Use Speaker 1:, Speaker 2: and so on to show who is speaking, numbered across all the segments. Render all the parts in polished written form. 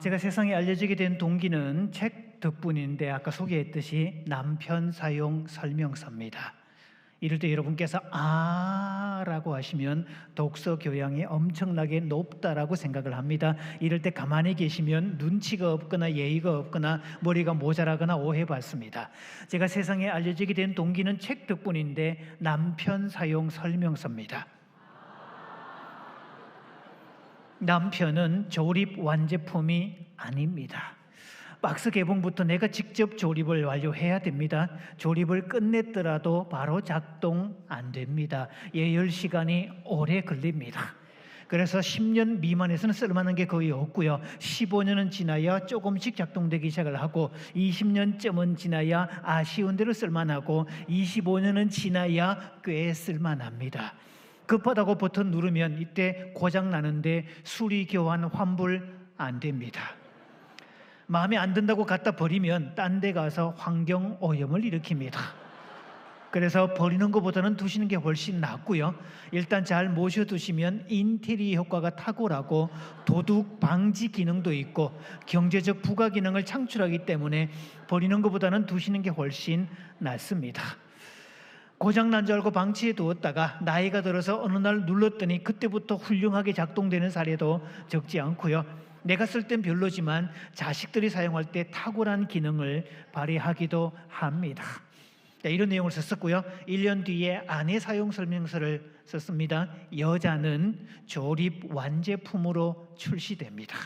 Speaker 1: 제가 세상에 알려지게 된 동기는 책 덕분인데 아까 소개했듯이 남편 사용 설명서입니다. 이럴 때 여러분께서 라고 하시면 독서 교양이 엄청나게 높다라고 생각을 합니다. 이럴 때 가만히 계시면 눈치가 없거나 예의가 없거나 머리가 모자라거나 오해받습니다. 제가 세상에 알려지게 된 동기는 책 덕분인데 남편 사용 설명서입니다. 남편은 조립 완제품이 아닙니다. 박스 개봉부터 내가 직접 조립을 완료해야 됩니다. 조립을 끝냈더라도 바로 작동 안 됩니다. 예열 시간이 오래 걸립니다. 그래서 10년 미만에서는 쓸만한 게 거의 없고요. 15년은 지나야 조금씩 작동되기 시작을 하고 20년쯤은 지나야 아쉬운 대로 쓸만하고 25년은 지나야 꽤 쓸만합니다. 급하다고 버튼 누르면 이때 고장 나는데 수리 교환 환불 안 됩니다. 마음에 안 든다고 갖다 버리면 딴 데 가서 환경 오염을 일으킵니다. 그래서 버리는 것보다는 두시는 게 훨씬 낫고요. 일단 잘 모셔두시면 인테리어 효과가 탁월하고 도둑 방지 기능도 있고 경제적 부가 기능을 창출하기 때문에 버리는 것보다는 두시는 게 훨씬 낫습니다. 고장난 줄 알고 방치해 두었다가 나이가 들어서 어느 날 눌렀더니 그때부터 훌륭하게 작동되는 사례도 적지 않고요. 내가 쓸 땐 별로지만 자식들이 사용할 때 탁월한 기능을 발휘하기도 합니다. 이런 내용을 썼었고요. 1년 뒤에 아내 사용 설명서를 썼습니다. 여자는 조립 완제품으로 출시됩니다.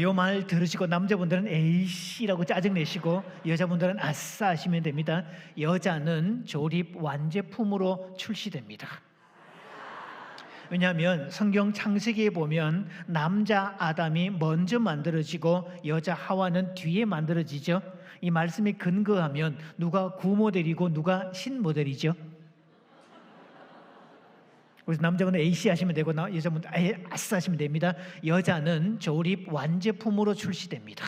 Speaker 1: 요 말 들으시고 남자분들은 에이씨라고 짜증내시고 여자분들은 아싸 하시면 됩니다. 여자는 조립 완제품으로 출시됩니다. 왜냐하면 성경 창세기에 보면 남자 아담이 먼저 만들어지고 여자 하와는 뒤에 만들어지죠. 이 말씀에 근거하면 누가 구모델이고 누가 신모델이죠? 그래서 남자분은 AC 하시면 되고 여자분은 아싸 하시면 됩니다. 여자는 조립 완제품으로 출시됩니다.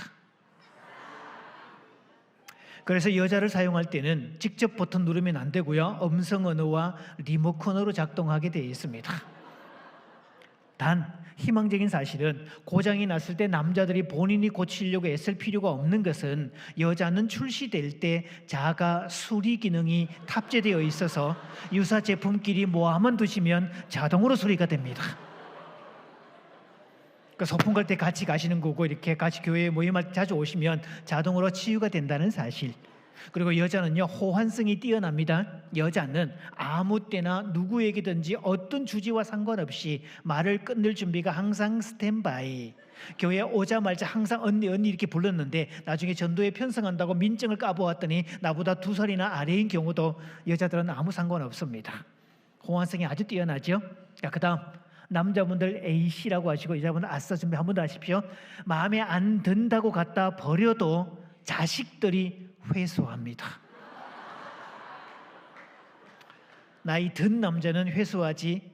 Speaker 1: 그래서 여자를 사용할 때는 직접 버튼 누르면 안 되고요. 음성 언어와 리모컨으로 작동하게 되어 있습니다. 단 희망적인 사실은 고장이 났을 때 남자들이 본인이 고치려고 애쓸 필요가 없는 것은 여자는 출시될 때 자가 수리 기능이 탑재되어 있어서 유사 제품끼리 모아만 두시면 자동으로 수리가 됩니다. 그러니까 소풍 갈 때 같이 가시는 거고 이렇게 같이 교회에 모임할 때 자주 오시면 자동으로 치유가 된다는 사실. 그리고 여자는요 호환성이 뛰어납니다. 여자는 아무 때나 누구에게든지 어떤 주제와 상관없이 말을 끊을 준비가 항상 스탠바이. 교회 오자마자 항상 언니 이렇게 불렀는데 나중에 전도에 편성한다고 민증을 까보았더니 나보다 2살이나 아래인 경우도 여자들은 아무 상관없습니다. 호환성이 아주 뛰어나죠. 그 다음 남자분들 A씨라고 하시고 여자분들 아싸 준비 한 번 더 하십시오. 마음에 안 든다고 갖다 버려도 자식들이 회수합니다. 나이 든 남자는 회수하지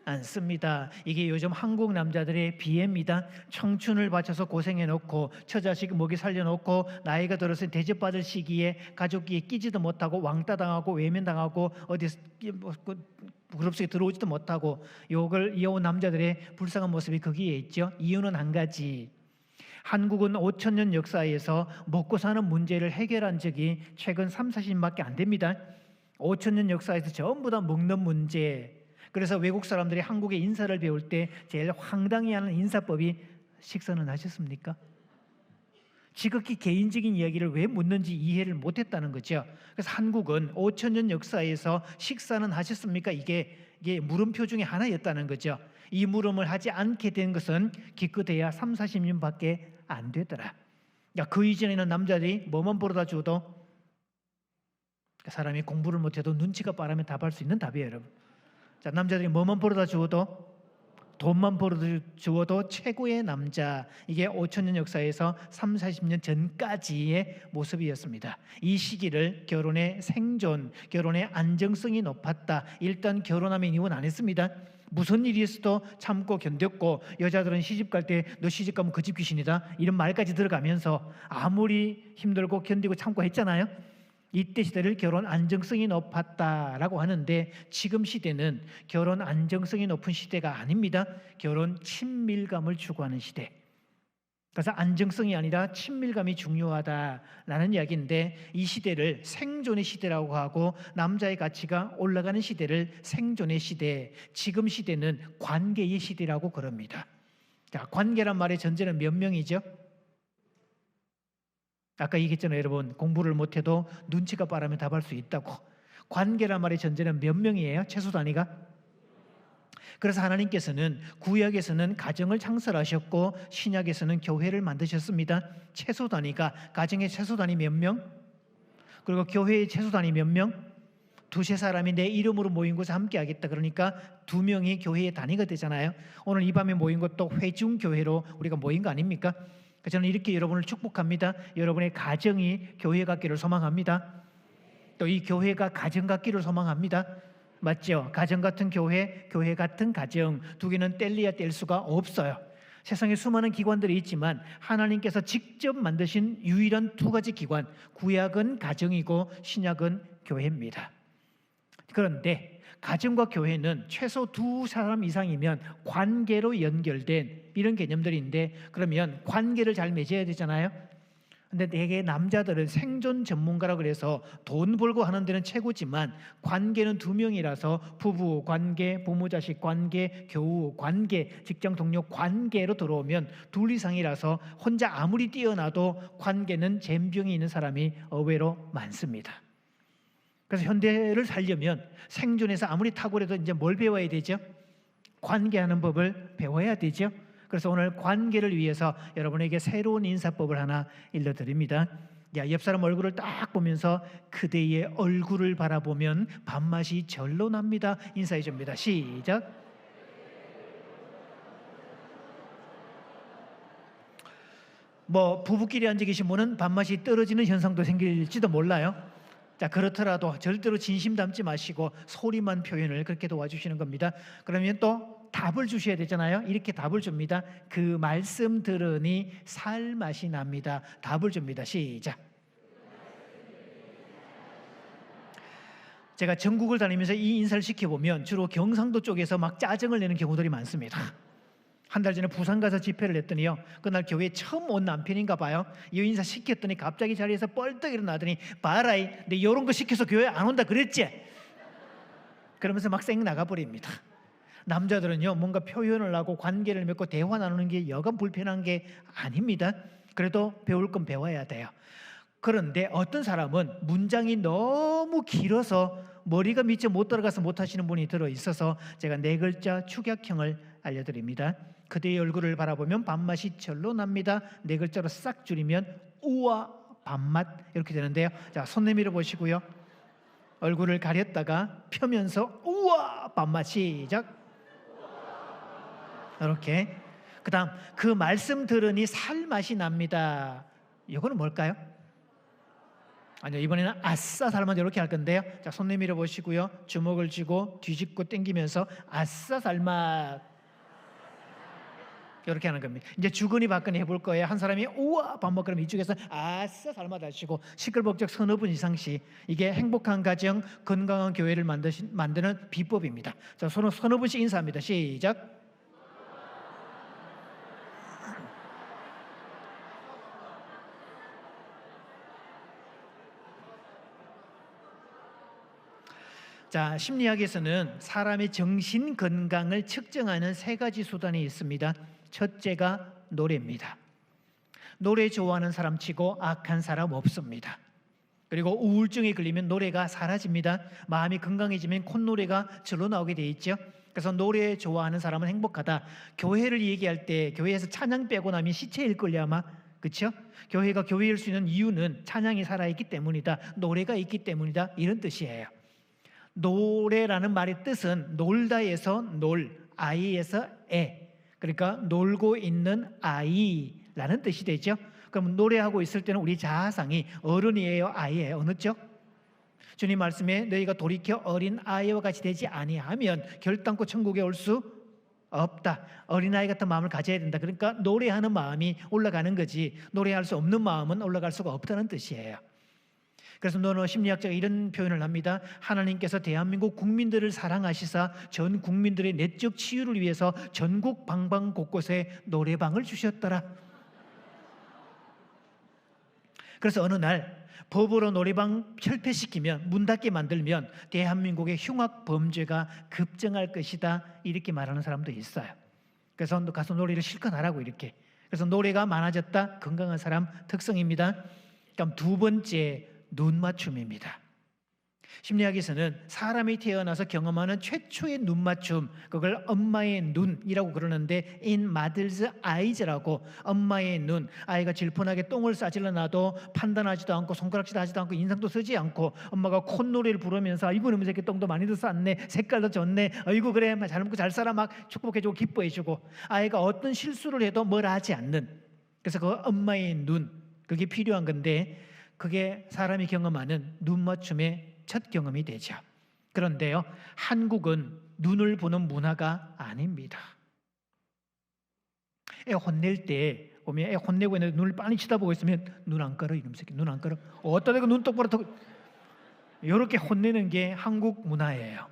Speaker 1: 않습니다. 이게 요즘 한국 남자들의 비애입니다. 청춘을 바쳐서 고생해놓고 처자식 먹이 살려놓고 나이가 들어서 대접받을 시기에 가족끼리 끼지도 못하고 왕따당하고 외면당하고 어디 그룹 속에 들어오지도 못하고 욕을 이어온 남자들의 불쌍한 모습이 거기에 있죠. 이유는 한 가지. 한국은 5,000년 역사에서 먹고 사는 문제를 해결한 적이 최근 30-40년밖에 안 됩니다. 5,000년 역사에서 전부 다 먹는 문제. 그래서 외국 사람들이 한국의 인사를 배울 때 제일 황당히 하는 인사법이 식사는 하셨습니까? 지극히 개인적인 이야기를 왜 묻는지 이해를 못했다는 거죠. 그래서 한국은 5,000년 역사에서 식사는 하셨습니까? 이게 물음표 중에 하나였다는 거죠. 이 물음을 하지 않게 된 것은 기껏해야 30-40년밖에 안 되더라. 그 이전에는 남자들이 뭐만 벌어다 주어도 사람이 공부를 못해도 눈치가 빠르면 답할 수 있는 답이에요, 여러분. 자, 남자들이 뭐만 벌어다 주어도 돈만 벌어다 주어도 최고의 남자. 이게 5,000년 역사에서 30-40년 전까지의 모습이었습니다. 이 시기를 결혼의 생존, 결혼의 안정성이 높았다. 일단 결혼하면 이혼 안 했습니다. 무슨 일이 있어도 참고 견뎠고 여자들은 시집 갈 때 너 시집 가면 그 집 귀신이다 이런 말까지 들어가면서 아무리 힘들고 견디고 참고 했잖아요. 이때 시대를 결혼 안정성이 높았다라고 하는데 지금 시대는 결혼 안정성이 높은 시대가 아닙니다. 결혼 친밀감을 추구하는 시대. 그래서 안정성이 아니라 친밀감이 중요하다라는 이야기인데, 이 시대를 생존의 시대라고 하고 남자의 가치가 올라가는 시대를 생존의 시대, 지금 시대는 관계의 시대라고 그럽니다. 자, 관계란 말의 전제는 몇 명이죠? 아까 얘기했잖아요, 여러분. 공부를 못해도 눈치가 빠르면 답할 수 있다고. 관계란 말의 전제는 몇 명이에요? 최소 단위가? 그래서 하나님께서는 구약에서는 가정을 창설하셨고 신약에서는 교회를 만드셨습니다. 최소 단위가, 가정의 최소 단위 몇 명? 그리고 교회의 최소 단위 몇 명? 두세 사람이 내 이름으로 모인 곳에 함께 하겠다. 그러니까 두 명이 교회의 단위가 되잖아요. 오늘 이 밤에 모인 것도 회중교회로 우리가 모인 거 아닙니까? 저는 이렇게 여러분을 축복합니다. 여러분의 가정이 교회 같기를 소망합니다. 또 이 교회가 가정 같기를 소망합니다. 맞죠? 가정 같은 교회, 교회 같은 가정, 두 개는 뗄래야 뗄 수가 없어요. 세상에 수많은 기관들이 있지만 하나님께서 직접 만드신 유일한 두 가지 기관, 구약은 가정이고 신약은 교회입니다. 그런데 가정과 교회는 최소 두 사람 이상이면 관계로 연결된 이런 개념들인데, 그러면 관계를 잘 맺어야 되잖아요. 근데 대개 남자들은 생존 전문가라 그래서 돈 벌고 하는 데는 최고지만 관계는 두 명이라서 부부 관계, 부모 자식 관계, 교우 관계, 직장 동료 관계로 들어오면 둘 이상이라서 혼자 아무리 뛰어나도 관계는 젬병이 있는 사람이 의외로 많습니다. 그래서 현대를 살려면 생존에서 아무리 탁월해도 이제 뭘 배워야 되죠? 관계하는 법을 배워야 되죠. 그래서 오늘 관계를 위해서 여러분에게 새로운 인사법을 하나 일러드립니다. 옆 사람 얼굴을 딱 보면서 그대의 얼굴을 바라보면 밥맛이 절로 납니다. 인사해 줍니다. 시작. 부부끼리 앉아 계신 분은 밥맛이 떨어지는 현상도 생길지도 몰라요. 자, 그렇더라도 절대로 진심 담지 마시고 소리만 표현을 그렇게 도와주시는 겁니다. 그러면 또 답을 주셔야 되잖아요. 이렇게 답을 줍니다. 그 말씀 들으니 살 맛이 납니다. 답을 줍니다. 시작. 제가 전국을 다니면서 이 인사를 시켜보면 주로 경상도 쪽에서 막 짜증을 내는 경우들이 많습니다. 한 달 전에 부산 가서 집회를 했더니요, 그날 교회에 처음 온 남편인가 봐요. 이 인사 시켰더니 갑자기 자리에서 뻘떡 일어나더니 봐라, 내 이런 거 시켜서 교회 안 온다 그랬지? 그러면서 막 쌩 나가버립니다. 남자들은요, 뭔가 표현을 하고 관계를 맺고 대화 나누는 게 여간 불편한 게 아닙니다. 그래도 배울 건 배워야 돼요. 그런데 어떤 사람은 문장이 너무 길어서 머리가 미처 못 들어가서 못 하시는 분이 들어있어서 제가 4글자 축약형을 알려드립니다. 그대의 얼굴을 바라보면 밥맛이 절로 납니다. 4글자로 싹 줄이면 우와 밥맛, 이렇게 되는데요. 자, 손 내밀어 보시고요. 얼굴을 가렸다가 펴면서 우와 밥맛, 시작. 이렇게. 그 다음, 그 말씀 들으니 살맛이 납니다. 이거는 뭘까요? 아니요, 이번에는 아싸 살맛, 이렇게 할 건데요. 자, 손 내밀어 보시고요. 주먹을 쥐고 뒤집고 당기면서 아싸 살맛, 이렇게 하는 겁니다. 이제 주거니 받거니 해볼 거예요. 한 사람이 우와 밥 먹, 그러면 이쪽에서 아싸 살맛 하시고 시끌벅적 서너 분 이상씩. 이게 행복한 가정, 건강한 교회를 만드는 비법입니다. 자, 서너 분씩 인사합니다. 시작. 자, 심리학에서는 사람의 정신 건강을 측정하는 3가지 수단이 있습니다. 첫째가 노래입니다. 노래 좋아하는 사람 치고 악한 사람 없습니다. 그리고 우울증에 걸리면 노래가 사라집니다. 마음이 건강해지면 콧노래가 절로 나오게 돼 있죠. 그래서 노래 좋아하는 사람은 행복하다. 교회를 얘기할 때 교회에서 찬양 빼고 나면 시체일 걸요 아마. 그렇죠? 교회가 교회일 수 있는 이유는 찬양이 살아있기 때문이다. 노래가 있기 때문이다. 이런 뜻이에요. 노래라는 말의 뜻은 놀다에서 놀, 아이에서 애. 그러니까 놀고 있는 아이라는 뜻이 되죠. 그럼 노래하고 있을 때는 우리 자아상이 어른이에요, 아이예요? 어느 쪽? 주님 말씀에 너희가 돌이켜 어린 아이와 같이 되지 아니하면 결단코 천국에 올 수 없다. 어린아이 같은 마음을 가져야 된다. 그러니까 노래하는 마음이 올라가는 거지 노래할 수 없는 마음은 올라갈 수가 없다는 뜻이에요. 그래서 심리학자가 이런 표현을 합니다. 하나님께서 대한민국 국민들을 사랑하시사 전 국민들의 내적 치유를 위해서 전국 방방 곳곳에 노래방을 주셨더라. 그래서 어느 날 법으로 노래방 철폐시키면, 문 닫게 만들면 대한민국의 흉악 범죄가 급증할 것이다, 이렇게 말하는 사람도 있어요. 그래서 가서 노래를 실컷 하라고 이렇게. 그래서 노래가 많아졌다, 건강한 사람 특성입니다. 그럼 두 번째, 눈 맞춤입니다. 심리학에서는 사람이 태어나서 경험하는 최초의 눈 맞춤, 그걸 엄마의 눈이라고 그러는데 in mother's eyes라고, 엄마의 눈, 아이가 질펀하게 똥을 싸질러 놔도 판단하지도 않고 손가락질 하지도 않고 인상도 쓰지 않고 엄마가 콧노래를 부르면서 아이고 너무 새끼 똥도 많이도 쌌네, 색깔도 좋네, 아이고 그래 잘 먹고 잘 살아 막 축복해주고 기뻐해주고, 아이가 어떤 실수를 해도 뭘 하지 않는, 그래서 그 엄마의 눈, 그게 필요한 건데 그게 사람이 경험하는 눈 맞춤의 첫 경험이 되죠. 그런데요, 한국은 눈을 보는 문화가 아닙니다. 애 혼낼 때 보면 애 혼내고 있는데 눈을 빤히 쳐다보고 있으면 눈 안 깔어, 이놈 새끼 눈 안 깔어, 어디다 대고 눈 똑바로 뜨고, 이렇게 혼내는 게 한국 문화예요.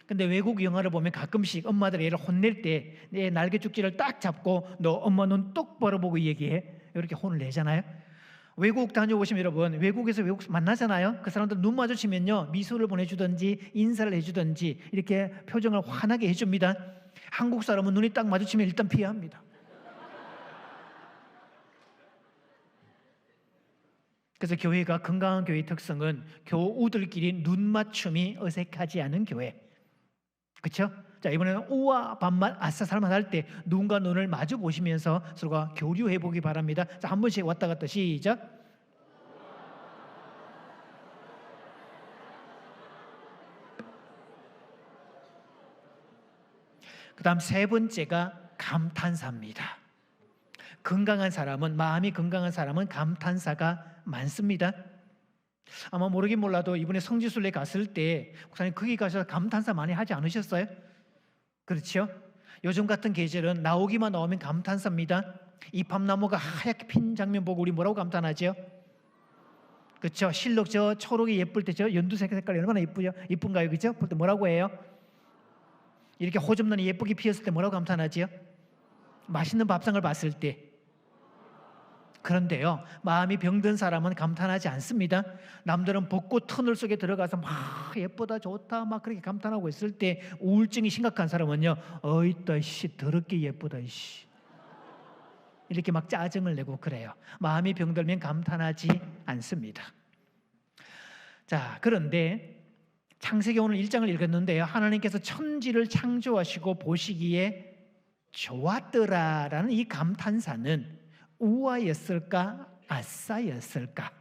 Speaker 1: 근데 외국 영화를 보면 가끔씩 엄마들이 애를 혼낼 때 내 날개죽지를 딱 잡고 너 엄마 눈 똑바로 보고 얘기해, 이렇게 혼을 내잖아요. 외국 다녀오시면 여러분, 외국에서 외국 만나잖아요. 그 사람들 눈 마주치면요, 미소를 보내주든지 인사를 해주든지 이렇게 표정을 환하게 해줍니다. 한국 사람은 눈이 딱 마주치면 일단 피합니다. 그래서 교회가, 건강한 교회의 특성은 교우들끼리 눈 맞춤이 어색하지 않은 교회. 그렇죠? 자, 이번에는 우와 반말 아싸 살만 할 때 눈과 눈을 마주 보시면서 서로가 교류해 보기 바랍니다. 자, 한 번씩 왔다 갔다 시작. 그다음 세 번째가 감탄사입니다. 건강한 사람은, 마음이 건강한 사람은 감탄사가 많습니다. 아마 모르긴 몰라도 이번에 성지순례 갔을 때 목사님 거기 가셔서 감탄사 많이 하지 않으셨어요? 그렇죠? 요즘 같은 계절은 나오기만 나오면 감탄사입니다. 이 밤나무가 하얗게 핀 장면 보고 우리 뭐라고 감탄하죠? 그렇죠? 실록 저 초록이 예쁠 때 저 연두색 색깔이 얼마나 예쁘죠? 예쁜가요? 그렇죠? 볼 때 뭐라고 해요? 이렇게 호접란이 예쁘게 피었을 때 뭐라고 감탄하지요? 맛있는 밥상을 봤을 때. 그런데요, 마음이 병든 사람은 감탄하지 않습니다. 남들은 벚꽃 터널 속에 들어가서 막 예쁘다 좋다 막 그렇게 감탄하고 있을 때 우울증이 심각한 사람은요, 어이따 씨 더럽게 예쁘다 씨, 이렇게 막 짜증을 내고 그래요. 마음이 병들면 감탄하지 않습니다. 자, 그런데 창세기 오늘 1장을 읽었는데요, 하나님께서 천지를 창조하시고 보시기에 좋았더라라는 이 감탄사는 우화였을까 아싸였을까?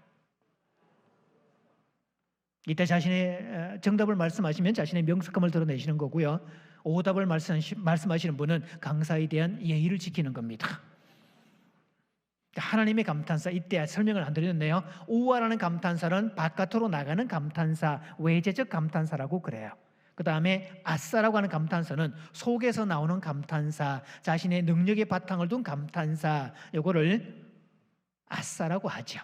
Speaker 1: 이때 자신의 정답을 말씀하시면 자신의 명석함을 드러내시는 거고요, 오답을 말씀하시는 분은 강사에 대한 예의를 지키는 겁니다. 하나님의 감탄사, 이때 설명을 안 드렸네요. 우화라는 감탄사는 바깥으로 나가는 감탄사, 외재적 감탄사라고 그래요. 그 다음에 아싸라고 하는 감탄사는 속에서 나오는 감탄사, 자신의 능력의 바탕을 둔 감탄사, 요거를 아싸라고 하죠.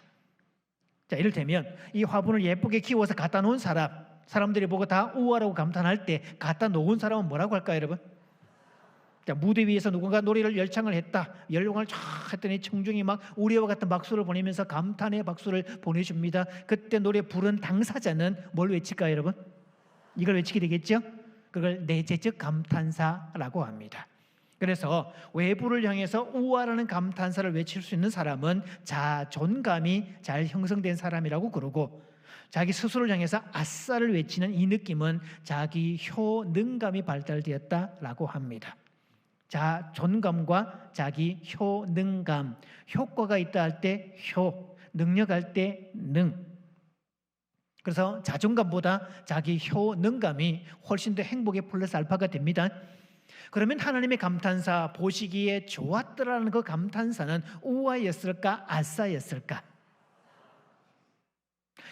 Speaker 1: 자, 이를테면 이 화분을 예쁘게 키워서 갖다 놓은 사람들이 보고 다 우와라고 감탄할 때 갖다 놓은 사람은 뭐라고 할까요, 여러분? 자, 무대 위에서 누군가 노래를 열창을 했다, 열광을 쫙 했더니 청중이 막 우리와 같은 박수를 보내면서 감탄의 박수를 보내줍니다. 그때 노래 부른 당사자는 뭘 외칠까요, 여러분? 이걸 외치게 되겠죠? 그걸 내재적 감탄사라고 합니다. 그래서 외부를 향해서 우와라는 감탄사를 외칠 수 있는 사람은 자존감이 잘 형성된 사람이라고 그러고, 자기 스스로를 향해서 아싸를 외치는 이 느낌은 자기 효능감이 발달되었다라고 합니다. 자존감과 자기 효능감, 효과가 있다 할 때 효, 능력할 때 능. 그래서 자존감보다 자기 효능감이 훨씬 더 행복의 플러스 알파가 됩니다. 그러면 하나님의 감탄사, 보시기에 좋았더라는 그 감탄사는 우화였을까 아싸였을까?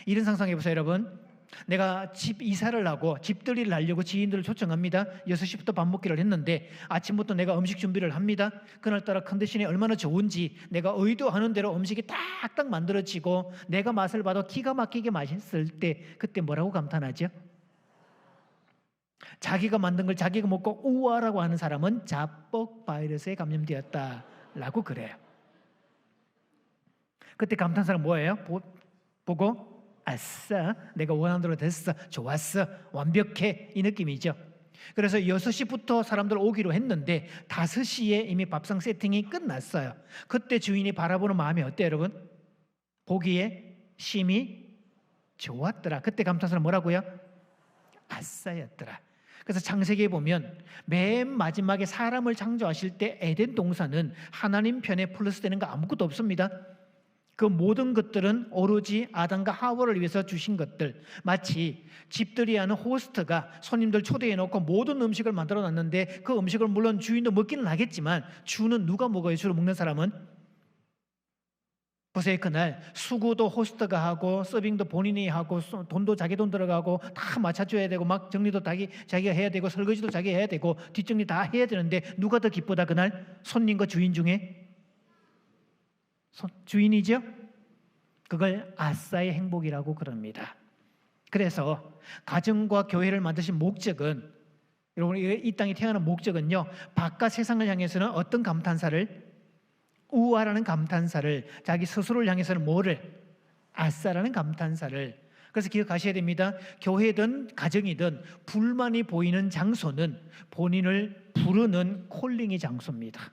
Speaker 1: 이런 상상해 보세요, 여러분. 내가 집 이사를 하고 집들이를 하려고 지인들을 초청합니다. 6시부터 밥 먹기를 했는데 아침부터 내가 음식 준비를 합니다. 그날따라 컨디션이 얼마나 좋은지 내가 의도하는 대로 음식이 딱딱 만들어지고 내가 맛을 봐도 기가 막히게 맛있을 때 그때 뭐라고 감탄하죠? 자기가 만든 걸 자기가 먹고 우와라고 하는 사람은 자뻑 바이러스에 감염되었다라고 그래요. 그때 감탄사는 뭐예요? 보고 아싸, 내가 원하는 대로 됐어, 좋았어, 완벽해, 이 느낌이죠. 그래서 6시부터 사람들 오기로 했는데 5시에 이미 밥상 세팅이 끝났어요. 그때 주인이 바라보는 마음이 어때요, 여러분? 보기에 심히 좋았더라. 그때 감탄사는 뭐라고요? 아싸였더라. 그래서 창세기에 보면 맨 마지막에 사람을 창조하실 때 에덴 동산은 하나님 편에 플러스되는 거 아무것도 없습니다. 그 모든 것들은 오로지 아담과 하와를 위해서 주신 것들, 마치 집들이 하는 호스트가 손님들 초대해 놓고 모든 음식을 만들어 놨는데 그 음식을 물론 주인도 먹기는 하겠지만 주는 누가 먹어요? 주로 먹는 사람은? 보세요. 그날 수구도 호스트가 하고 서빙도 본인이 하고 돈도 자기 돈 들어가고 다 맞춰줘야 되고 막 정리도 자기가 해야 되고 설거지도 자기가 해야 되고 뒷정리 다 해야 되는데 누가 더 기쁘다 그날? 손님과 주인 중에? 주인이죠. 그걸 아싸의 행복이라고 그럽니다. 그래서 가정과 교회를 만드신 목적은, 여러분 이 땅에 태어난 목적은요, 바깥 세상을 향해서는 어떤 감탄사를? 우아라는 감탄사를, 자기 스스로를 향해서는 뭐를? 아싸라는 감탄사를. 그래서 기억하셔야 됩니다. 교회든 가정이든 불만이 보이는 장소는 본인을 부르는 콜링의 장소입니다.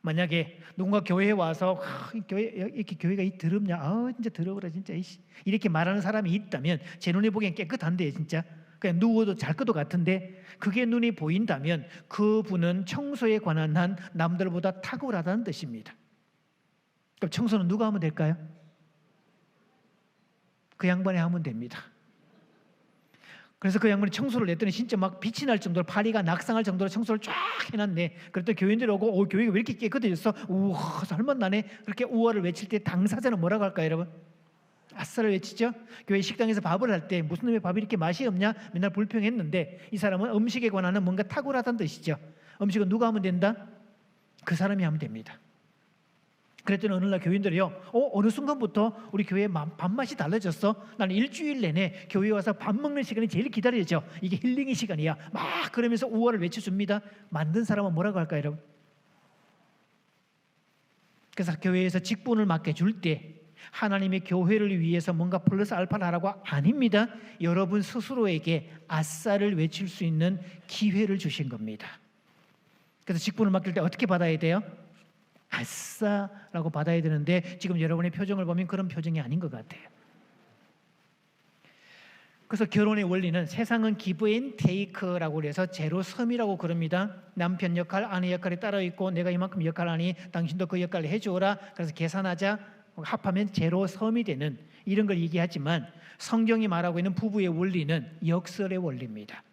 Speaker 1: 만약에 누군가 교회에 와서 이렇게 교회가 더럽냐, 진짜 더러워라 진짜 이렇게 말하는 사람이 있다면 제 눈에 보기엔 깨끗한데 진짜 그냥 누워도 잘 것도 같은데 그게 눈이 보인다면 그분은 청소에 관한 한 남들보다 탁월하다는 뜻입니다. 그럼 청소는 누가 하면 될까요? 그 양반이 하면 됩니다. 그래서 그 양반이 청소를 냈더니 진짜 막 빛이 날 정도로, 파리가 낙상할 정도로 청소를 쫙 해놨네. 그랬더니 교인들이 오고 교회가 왜 이렇게 깨끗해졌어? 우와, 설만나네. 그렇게 우와를 외칠 때 당사자는 뭐라고 할까요, 여러분? 아싸를 외치죠. 교회 식당에서 밥을 할 때 무슨 놈의 밥이 이렇게 맛이 없냐 맨날 불평했는데 이 사람은 음식에 관한 뭔가 탁월하다는 뜻이죠. 음식은 누가 하면 된다? 그 사람이 하면 됩니다. 그랬더니 어느 날 교인들이요, 어느 순간부터 우리 교회의 밥맛이 달라졌어. 나는 일주일 내내 교회에 와서 밥 먹는 시간이 제일 기다려져. 이게 힐링의 시간이야. 막 그러면서 우화를 외쳐줍니다. 만든 사람은 뭐라고 할까요, 여러분? 그래서 교회에서 직분을 맡겨줄 때 하나님의 교회를 위해서 뭔가 플러스 알파를 하라고 아닙니다. 여러분 스스로에게 아싸를 외칠 수 있는 기회를 주신 겁니다. 그래서 직분을 맡길 때 어떻게 받아야 돼요? 아싸라고 받아야 되는데 지금 여러분의 표정을 보면 그런 표정이 아닌 것 같아요. 그래서 결혼의 원리는 세상은 기브 앤 테이크라고 해서 제로 섬이라고 그럽니다. 남편 역할, 아내 역할이 따로 있고 내가 이만큼 역할하니 당신도 그 역할을 해주어라. 그래서 계산하자, 합하면 제로 섬이 되는 이런 걸 얘기하지만 성경이 말하고 있는 부부의 원리는 역설의 원리입니다.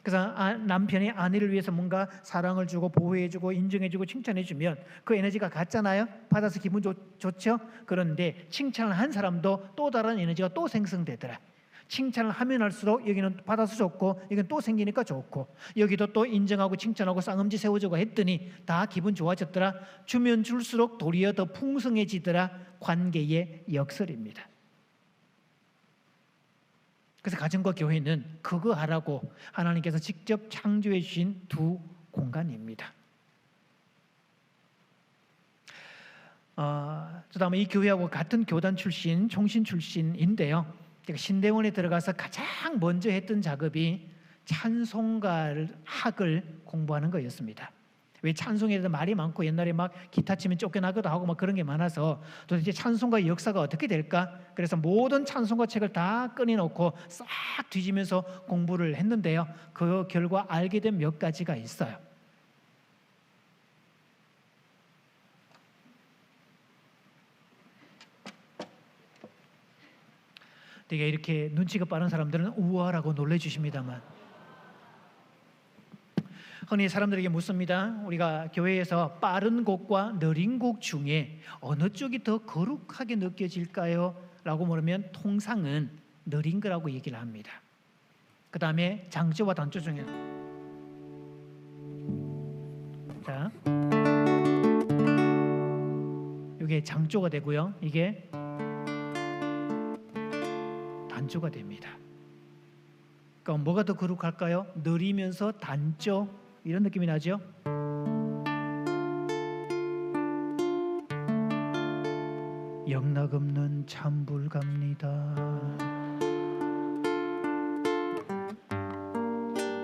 Speaker 1: 그래서 남편이 아내를 위해서 뭔가 사랑을 주고 보호해주고 인정해주고 칭찬해주면 그 에너지가 같잖아요. 받아서 기분 좋죠. 그런데 칭찬을 한 사람도 또 다른 에너지가 또 생성되더라. 칭찬을 하면 할수록 여기는 받아서 좋고 여기는 또 생기니까 좋고 여기도 또 인정하고 칭찬하고 쌍엄지 세워주고 했더니 다 기분 좋아졌더라. 주면 줄수록 도리어 더 풍성해지더라. 관계의 역설입니다. 그래서 가정과 교회는 그거 하라고 하나님께서 직접 창조해 주신 두 공간입니다. 저도 아마 이 교회하고 같은 교단 출신, 총신 출신인데요. 제가 신대원에 들어가서 가장 먼저 했던 작업이 찬송가 학을 공부하는 거였습니다. 왜 찬송에 대해서 말이 많고 옛날에 막 기타 치면 쫓겨나기도 하고 막 그런 게 많아서 도대체 찬송가의 역사가 어떻게 될까? 그래서 모든 찬송가 책을 다 꺼내놓고 싹 뒤지면서 공부를 했는데요. 그 결과 알게 된 몇 가지가 있어요. 되게 이렇게 눈치가 빠른 사람들은 우와라고 놀래주십니다만 흔히 사람들에게 묻습니다. 우리가 교회에서 빠른 곡과 느린 곡 중에 어느 쪽이 더 거룩하게 느껴질까요? 라고 물으면 통상은 느린 거라고 얘기를 합니다. 그 다음에 장조와 단조 중에 자, 이게 장조가 되고요. 이게 단조가 됩니다. 그럼 뭐가 더 거룩할까요? 느리면서 단조 이런 느낌이 나죠? 없는 찬불갑니다.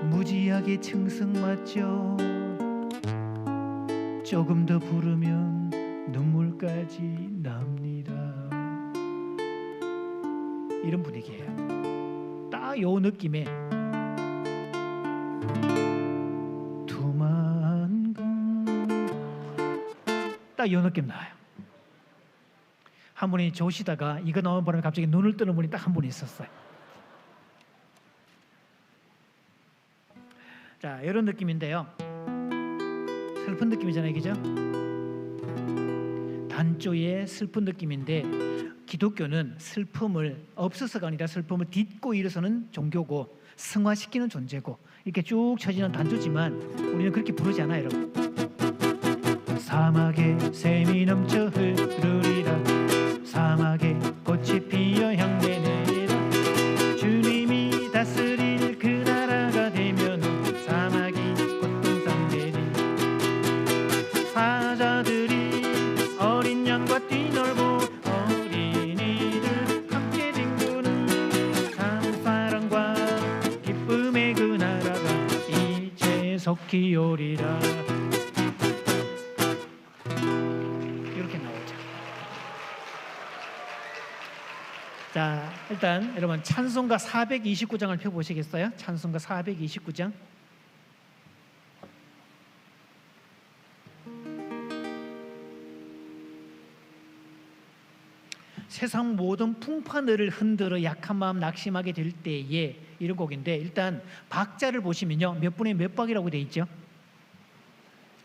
Speaker 1: 무지하게 청승맞죠. 조금 더 부르면 눈물까지 납니다. 이런 분위기예요. 딱 요 느낌에 딱 요 느낌 나요. 한 분이 조시다가 이거 나오는 바람에 갑자기 눈을 뜨는 분이 딱 한 분 있었어요. 자, 이런 느낌인데요. 슬픈 느낌이잖아요, 그죠? 단조의 슬픈 느낌인데 기독교는 슬픔을 없어서가 아니라 슬픔을 딛고 일어서는 종교고 승화시키는 존재고 이렇게 쭉 쳐지는 단조지만 우리는 그렇게 부르지 않아요, 여러분. 사막에 샘이 넘쳐 흐르리라. 사막에 꽃이 피어 향내 내리라. 주님이 다스릴 그 나라가 되면 사막이 꽃동산 되리. 사자들이 어린 양과 뛰놀고 어린이들 함께 뒹구는 참사랑과 기쁨의 그 나라가 이제 속히 오리라. 자, 일단 여러분 찬송가 429장을 펴보시겠어요? 찬송가 429장. 세상 모든 풍파늘을 흔들어 약한 마음 낙심하게 될 때에 이런 곡인데 일단 박자를 보시면요. 몇 분의 몇 박이라고 되어 있죠?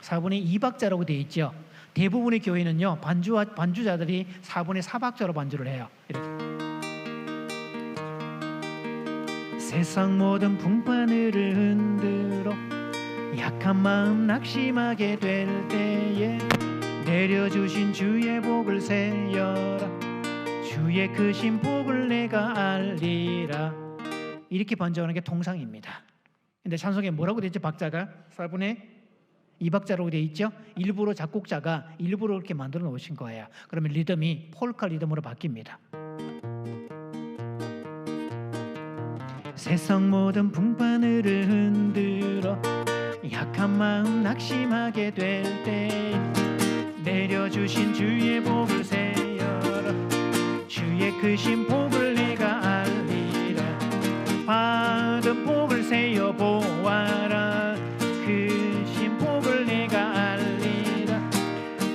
Speaker 1: 4분의 2박자라고 되어 있죠. 대부분의 교회는요. 반주자들이 4분의 4박자로 반주를 해요. 이렇게. 세상 모든 풍파늘을 흔들어 약한 마음 낙심하게 될 때에 내려주신 주의 복을 세여라. 주의 크신 복을 내가 알리라. 이렇게 반주하는 게 통상입니다. 근데 찬송에 뭐라고 되어 있죠? 박자가 4분의 2박자로 되어 있죠? 일부러 작곡자가 일부러 이렇게 만들어 놓으신 거예요. 그러면 리듬이 폴카 리듬으로 바뀝니다. 세상 모든 풍파늘을 흔들어 약한 마음 낙심하게 될 때 내려주신 주의 복을 세여라. 주의 크신 복을 내가 알리라. 받은 복을 세여 보아라. 크신 복을 내가 알리라.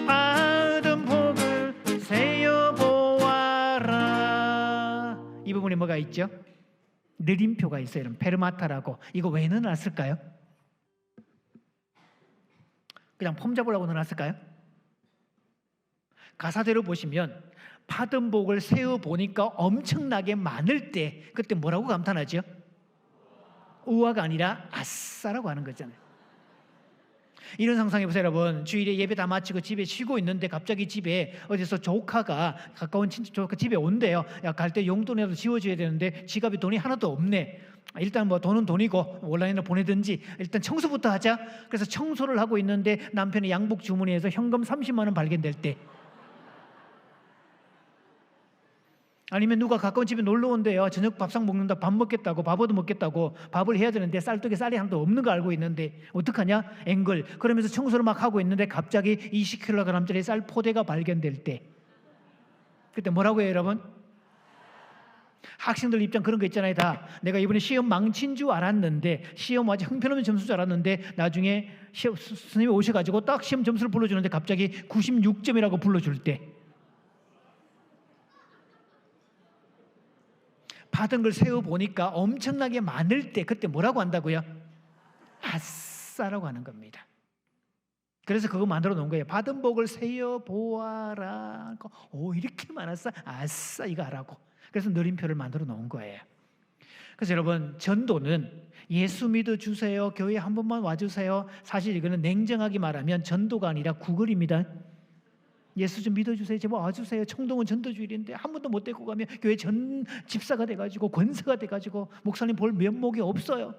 Speaker 1: 받은 복을 세여 보아라. 이 부분에 뭐가 있죠? 느림표가 있어요. 이런 페르마타라고. 이거 왜 넣어놨을까요? 그냥 폼 잡으려고 넣어놨을까요? 가사대로 보시면 받은 복을 세어보니까 엄청나게 많을 때 그때 뭐라고 감탄하죠? 우화가 아니라 아싸라고 하는 거잖아요. 이런 상상해보세요, 여러분. 주일에 예배 다 마치고 집에 쉬고 있는데 갑자기 집에 어디서 조카가 가까운 친척 조카 집에 온대요. 야, 갈 때 용돈이라도 지워줘야 되는데 지갑에 돈이 하나도 없네. 일단 뭐 돈은 돈이고 온라인으로 보내든지 일단 청소부터 하자. 그래서 청소를 하고 있는데 남편이 양복 주머니에서 현금 30만 원 발견될 때, 아니면 누가 가까운 집에 놀러 온대요. 저녁 밥상 먹는다. 밥 먹겠다고, 밥 얻어 먹겠다고 밥을 해야 되는데 쌀떡에 쌀이 하나도 없는 거 알고 있는데 어떡하냐? 앵글. 그러면서 청소를 막 하고 있는데 갑자기 20kg짜리 쌀 포대가 발견될 때, 그때 뭐라고 해요, 여러분? 학생들 입장 그런 거 있잖아요. 다 내가 이번에 시험 망친 줄 알았는데, 시험 아주 형편없는 점수 줄 알았는데 나중에 선생님이 오셔가지고 딱 시험 점수를 불러주는데 갑자기 96점이라고 불러줄 때, 받은 걸 세어보니까 엄청나게 많을 때 그때 뭐라고 한다고요? 아싸라고 하는 겁니다. 그래서 그거 만들어 놓은 거예요. 받은 복을 세어보아라. 오, 이렇게 많았어? 아싸, 이거 하라고. 그래서 느림표를 만들어 놓은 거예요. 그래서 여러분, 전도는 예수 믿어주세요, 교회 한 번만 와주세요. 사실 이거는 냉정하게 말하면 전도가 아니라 구걸입니다. 예수 좀 믿어주세요. 제발 와주세요. 청동은 전도주일인데 한 번도 못 데리고 가면 교회 전 집사가 돼가지고 권사가 돼가지고 목사님 볼 면목이 없어요.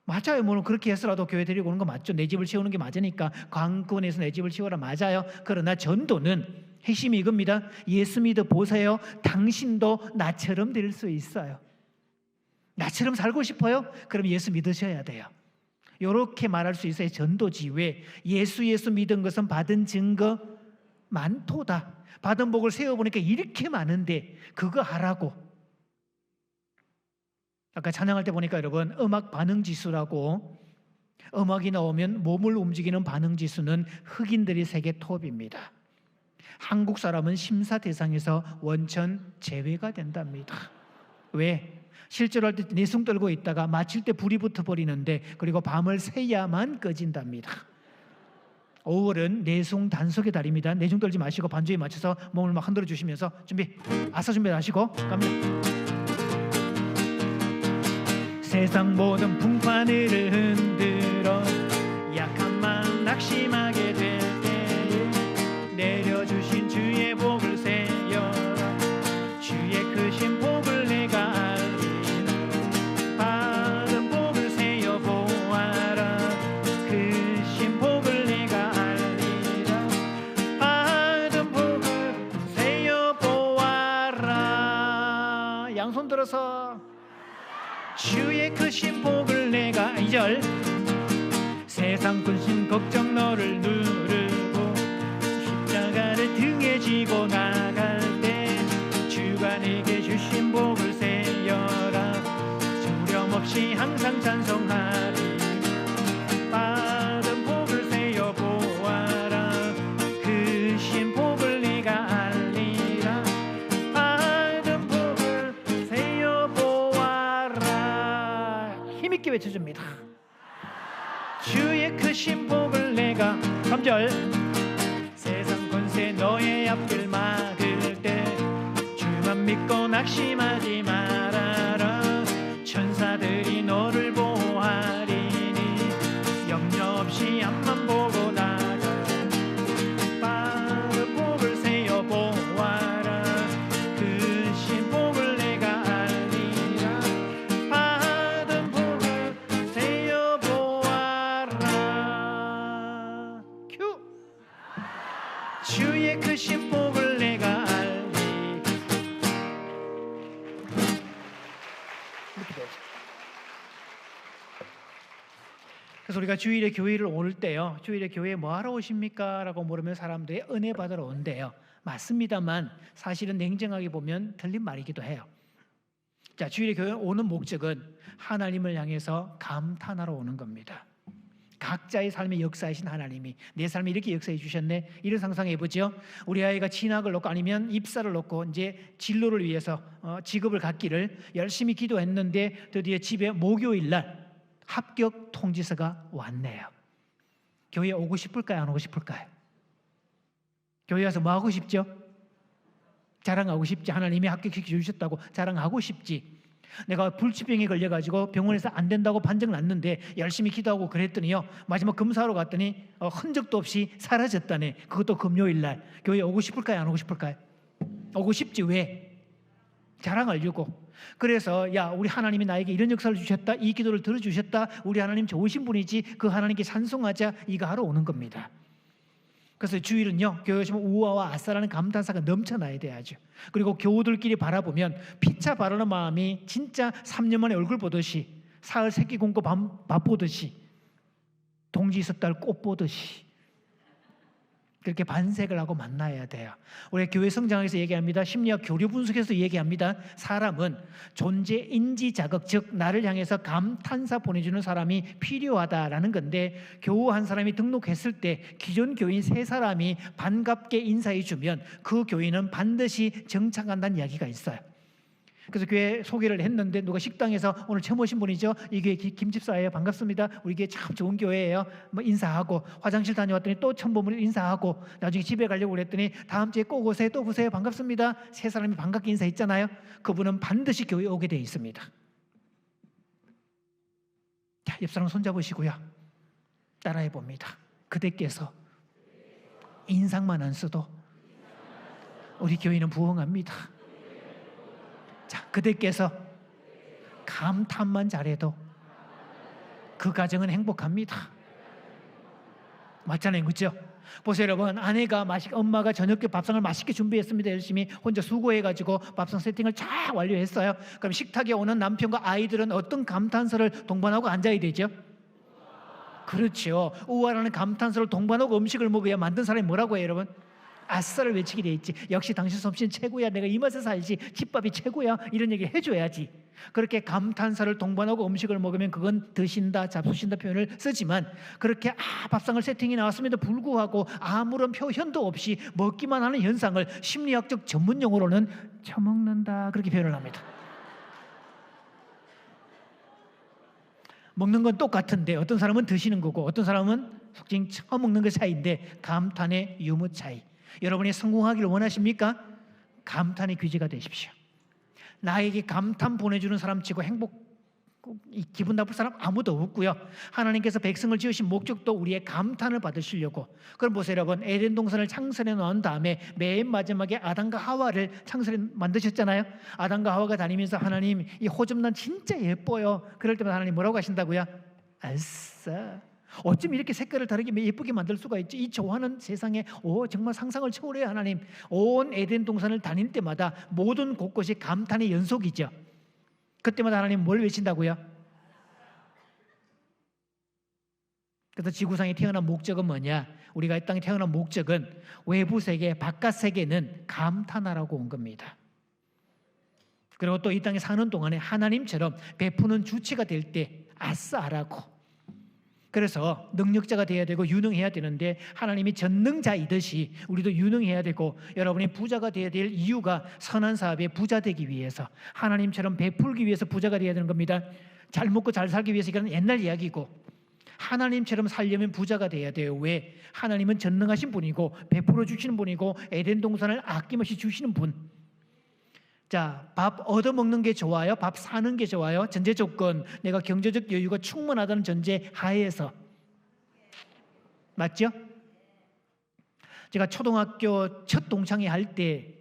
Speaker 1: 맞아요. 물론 그렇게 해서라도 교회 데리고 오는 거 맞죠. 내 집을 채우는 게 맞으니까 관건에서 내 집을 채워라, 맞아요. 그러나 전도는 핵심이 이겁니다. 예수 믿어 보세요. 당신도 나처럼 될 수 있어요. 나처럼 살고 싶어요? 그럼 예수 믿으셔야 돼요. 이렇게 말할 수 있어야 전도지. 왜? 예수 믿은 것은 받은 증거 많도다. 받은 복을 세어보니까 이렇게 많은데 그거 하라고. 아까 찬양할 때 보니까 여러분 음악 반응 지수라고, 음악이 나오면 몸을 움직이는 반응 지수는 흑인들이 세계 톱입니다. 한국 사람은 심사 대상에서 원천 제외가 된답니다. 왜? 실제로 할 때 내숭 떨고 있다가 마칠 때 불이 붙어버리는데, 그리고 밤을 새야만 꺼진답니다. 5월은 내숭 단속의 달입니다. 내숭 떨지 마시고 반주에 맞춰서 몸을 막 흔들어 주시면서 준비, 아사 준비하시고 갑니다. 세상 모든 풍파를 흔들어 약한 마음 낙심하게 될 때에 내려주신 주의 복을 세여라. 주의 크신 복을 내가 알리라. 받은 복을 세여 보아라. 크신 복을 내가 알리라. 받은 복을 세여 보아라. 양손 들어서 주의 크신 복을 내가 2절 세상 근심 걱정 너를 누르고 십자가를 등에 지고 나갈 때 주가 내게 주신 복을 세여라. 두려움 없이 항상 찬송하리. 받은 복을 세여 보아라. 크신 복을 내가 알리라. 받은 복을 세여 보아라. 힘있게 외쳐줍니다. 주의 크신 복을 내가 3절 세상 권세 너의 앞길 막을 때 주만 믿고 낙심하지 말아라. 천사들이 너를 보호하리니 염려 없이 앞만 보고 나가. 받은 복을 세여 보아라. 크신 복을 내가 알리라. 받은 복을 세여 보아라. 큐. 주의 크신 복을 내가 알리. 이렇게 되죠. 그래서 우리가 주일에 교회를 올 때요, 주일에 교회에 뭐하러 오십니까? 라고 물으면 사람들이 은혜 받으러 온대요. 맞습니다만 사실은 냉정하게 보면 틀린 말이기도 해요. 자, 주일에 교회 오는 목적은 하나님을 향해서 감탄하러 오는 겁니다. 각자의 삶의 역사이신 하나님이 내 삶에 이렇게 역사해 주셨네, 이런 상상해 보죠. 우리 아이가 진학을 놓고 아니면 입사를 놓고 이제 진로를 위해서 직업을 갖기를 열심히 기도했는데 드디어 집에 목요일 날 합격 통지서가 왔네요. 교회에 오고 싶을까요? 안 오고 싶을까요? 교회 와서 뭐 하고 싶죠? 자랑하고 싶지. 하나님이 합격시켜 주셨다고 자랑하고 싶지. 내가 불치병에 걸려가지고 병원에서 안 된다고 판정 났는데 열심히 기도하고 그랬더니요, 마지막 검사하러 갔더니 흔적도 없이 사라졌다네. 그것도 금요일 날. 교회 오고 싶을까요? 안 오고 싶을까요? 오고 싶지. 왜? 자랑하려고. 그래서 야, 우리 하나님이 나에게 이런 역사를 주셨다, 이 기도를 들어주셨다, 우리 하나님 좋으신 분이지, 그 하나님께 찬송하자, 이거 하러 오는 겁니다. 그래서 주일은요, 교회 오시면 우아와 아싸라는 감탄사가 넘쳐나야 돼야죠. 그리고 교우들끼리 바라보면 피차 바라는 마음이 진짜 3년 만에 얼굴 보듯이, 사흘 새끼 굶고 밥 보듯이, 동지 있었다 꽃 보듯이 그렇게 반색을 하고 만나야 돼요. 우리 교회 성장에서 얘기합니다. 심리학 교류 분석에서 얘기합니다. 사람은 존재 인지 자극, 즉 나를 향해서 감탄사 보내주는 사람이 필요하다라는 건데, 교우 한 사람이 등록했을 때 기존 교인 3사람이 반갑게 인사해 주면 그 교인은 반드시 정착한다는 이야기가 있어요. 그래서 교회 소개를 했는데 누가 식당에서 오늘 처음 오신 분이죠, 이 교회 김집사예요, 반갑습니다, 우리 교회 참 좋은 교회예요, 뭐 인사하고, 화장실 다녀왔더니 또 처음 보면 인사하고, 나중에 집에 가려고 그랬더니 다음 주에 꼭 오세요, 또 보세요, 반갑습니다. 3사람이 반갑게 인사했잖아요. 그분은 반드시 교회에 오게 되어 있습니다. 자, 옆 사람 손잡으시고요, 따라해 봅니다. 그대께서 인상만 안 써도 우리 교회는 부흥합니다. 자, 그대께서 감탄만 잘해도 그 가정은 행복합니다. 맞잖아요, 그렇죠? 보세요 여러분, 아내가 엄마가 저녁에 밥상을 맛있게 준비했습니다. 열심히 혼자 수고해가지고 밥상 세팅을 잘 완료했어요. 그럼 식탁에 오는 남편과 아이들은 어떤 감탄사를 동반하고 앉아야 되죠? 그렇죠. 우아라는 감탄사를 동반하고 음식을 먹어야 만든 사람이 뭐라고 해요 여러분? 아싸를 외치게 돼 있지. 역시 당신 솜씨는 최고야. 내가 이 맛에 살지. 집밥이 최고야. 이런 얘기 해줘야지. 그렇게 감탄사를 동반하고 음식을 먹으면 그건 드신다, 잡수신다 표현을 쓰지만, 그렇게 밥상을 세팅이 나왔음에도 불구하고 아무런 표현도 없이 먹기만 하는 현상을 심리학적 전문 용어로는 처먹는다, 그렇게 표현을 합니다. 먹는 건 똑같은데 어떤 사람은 드시는 거고 어떤 사람은 속칭 처먹는 그 차이인데, 감탄의 유무 차이. 여러분이 성공하기를 원하십니까? 감탄의 귀재가 되십시오. 나에게 감탄 보내주는 사람 치고 기분 나쁠 사람 아무도 없고요. 하나님께서 백성을 지으신 목적도 우리의 감탄을 받으시려고. 그럼 보세요 여러분, 에덴 동산을 창설해 놓은 다음에 맨 마지막에 아담과 하와를 만드셨잖아요. 아담과 하와가 다니면서 하나님, 이 호접란 진짜 예뻐요. 그럴 때마다 하나님 뭐라고 하신다고요? 아싸, 어쩜 이렇게 색깔을 다르게 예쁘게 만들 수가 있지? 이 좋아하는 세상에 정말 상상을 초월해요. 하나님, 온 에덴 동산을 다닐 때마다 모든 곳곳이 감탄의 연속이죠. 그때마다 하나님 뭘 외친다고요? 그래서 지구상에 태어난 목적은 뭐냐? 우리가 이 땅에 태어난 목적은 외부 세계, 바깥 세계는 감탄하라고 온 겁니다. 그리고 또 이 땅에 사는 동안에 하나님처럼 베푸는 주체가 될 때 아싸라고. 그래서 능력자가 되어야 되고 유능해야 되는데, 하나님이 전능자이듯이 우리도 유능해야 되고, 여러분이 부자가 되어야 될 이유가 선한 사업에 부자 되기 위해서, 하나님처럼 베풀기 위해서 부자가 되어야 되는 겁니다. 잘 먹고 잘 살기 위해서, 이건 옛날 이야기고, 하나님처럼 살려면 부자가 되어야 돼요. 왜? 하나님은 전능하신 분이고 베풀어 주시는 분이고 에덴 동산을 아낌없이 주시는 분. 자, 밥 얻어먹는 게 좋아요? 밥 사는 게 좋아요? 전제 조건, 내가 경제적 여유가 충분하다는 전제 하에서. 맞죠? 제가 초등학교 첫 동창회 할 때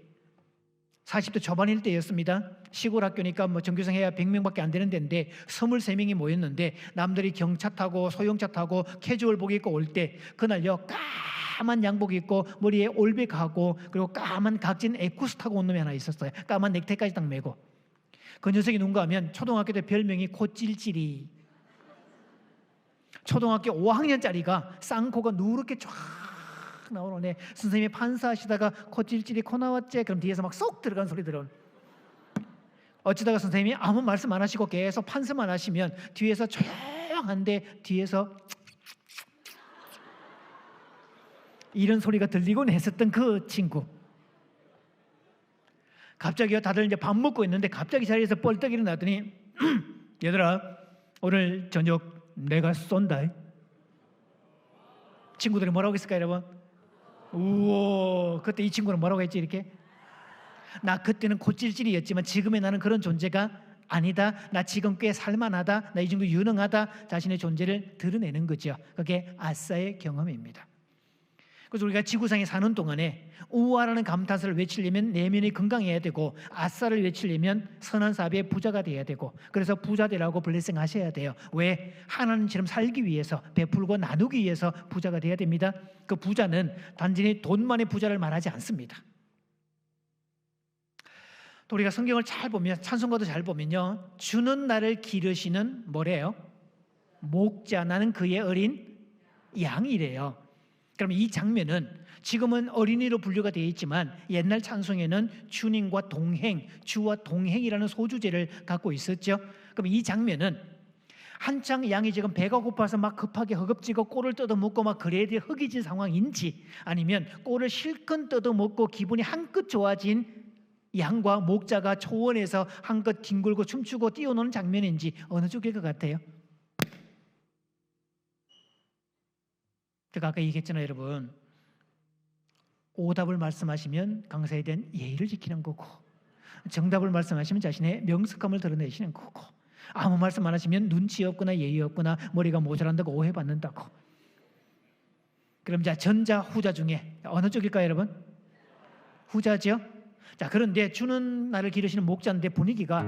Speaker 1: 40대 초반일 때였습니다. 시골 학교니까 전교생 해야 100명밖에 안 되는 데인데 23명이 모였는데, 남들이 경차 타고 소형차 타고 캐주얼복 입고 올 때, 그날요 까만 양복 입고 머리에 올백하고 그리고 까만 각진 에쿠스 타고 온 놈이 하나 있었어요. 까만 넥타이까지 딱 메고. 그 녀석이 누군가 하면 초등학교 때 별명이 코찔찔이. 초등학교 5학년짜리가 쌍코가 누렇게 쫙 나오네. 선생님이 판사하시다가 코찔찔이 코 나왔지? 그럼 뒤에서 막 쏙 들어간 소리 들어. 어쩌다가 선생님이 아무 말씀 안 하시고 계속 판서만 하시면 뒤에서 조용한데 뒤에서 이런 소리가 들리곤 했었던 그 친구. 갑자기요, 다들 이제 밥 먹고 있는데 갑자기 자리에서 뻘떡 일어나더니 얘들아, 오늘 저녁 내가 쏜다. 친구들이 뭐라고 했을까요 여러분? 우와, 그때 이 친구는 뭐라고 했지? 이렇게, 나 그때는 코찔찔이었지만 지금의 나는 그런 존재가 아니다. 나 지금 꽤 살만하다. 나 이 정도 유능하다. 자신의 존재를 드러내는 거죠. 그게 아싸의 경험입니다. 그래서 우리가 지구상에 사는 동안에 우아라는 감탄사를 외치려면 내면이 건강해야 되고, 아싸를 외치려면 선한 사업의 부자가 돼야 되고, 그래서 부자 되라고 블레싱 하셔야 돼요. 왜? 하나님처럼 살기 위해서, 베풀고 나누기 위해서 부자가 돼야 됩니다. 그 부자는 단순히 돈만의 부자를 말하지 않습니다. 또 우리가 성경을 잘 보면, 찬송가도 잘 보면요, 주는 나를 기르시는 뭐래요? 목자, 나는 그의 어린 양이래요. 그럼 이 장면은 지금은 어린이로 분류가 되어 있지만 옛날 찬송에는 주님과 동행, 주와 동행이라는 소주제를 갖고 있었죠. 그럼 이 장면은 한창 양이 지금 배가 고파서 막 급하게 허겁지겁 꼴을 뜯어먹고 막 그래야 될 허기진 상황인지, 아니면 꼴을 실컷 뜯어먹고 기분이 한껏 좋아진 양과 목자가 초원에서 한껏 뒹굴고 춤추고 뛰어노는 장면인지, 어느 쪽일 것 같아요? 제가 아까 얘기했잖아요 여러분, 오답을 말씀하시면 강사에 대한 예의를 지키는 거고, 정답을 말씀하시면 자신의 명석함을 드러내시는 거고, 아무 말씀 안 하시면 눈치 없거나 예의 없거나 머리가 모자란다고 오해받는다고. 그럼 자, 전자 후자 중에 어느 쪽일까요 여러분? 후자죠. 자, 그런데 주는 나를 기르시는 목자인데 분위기가,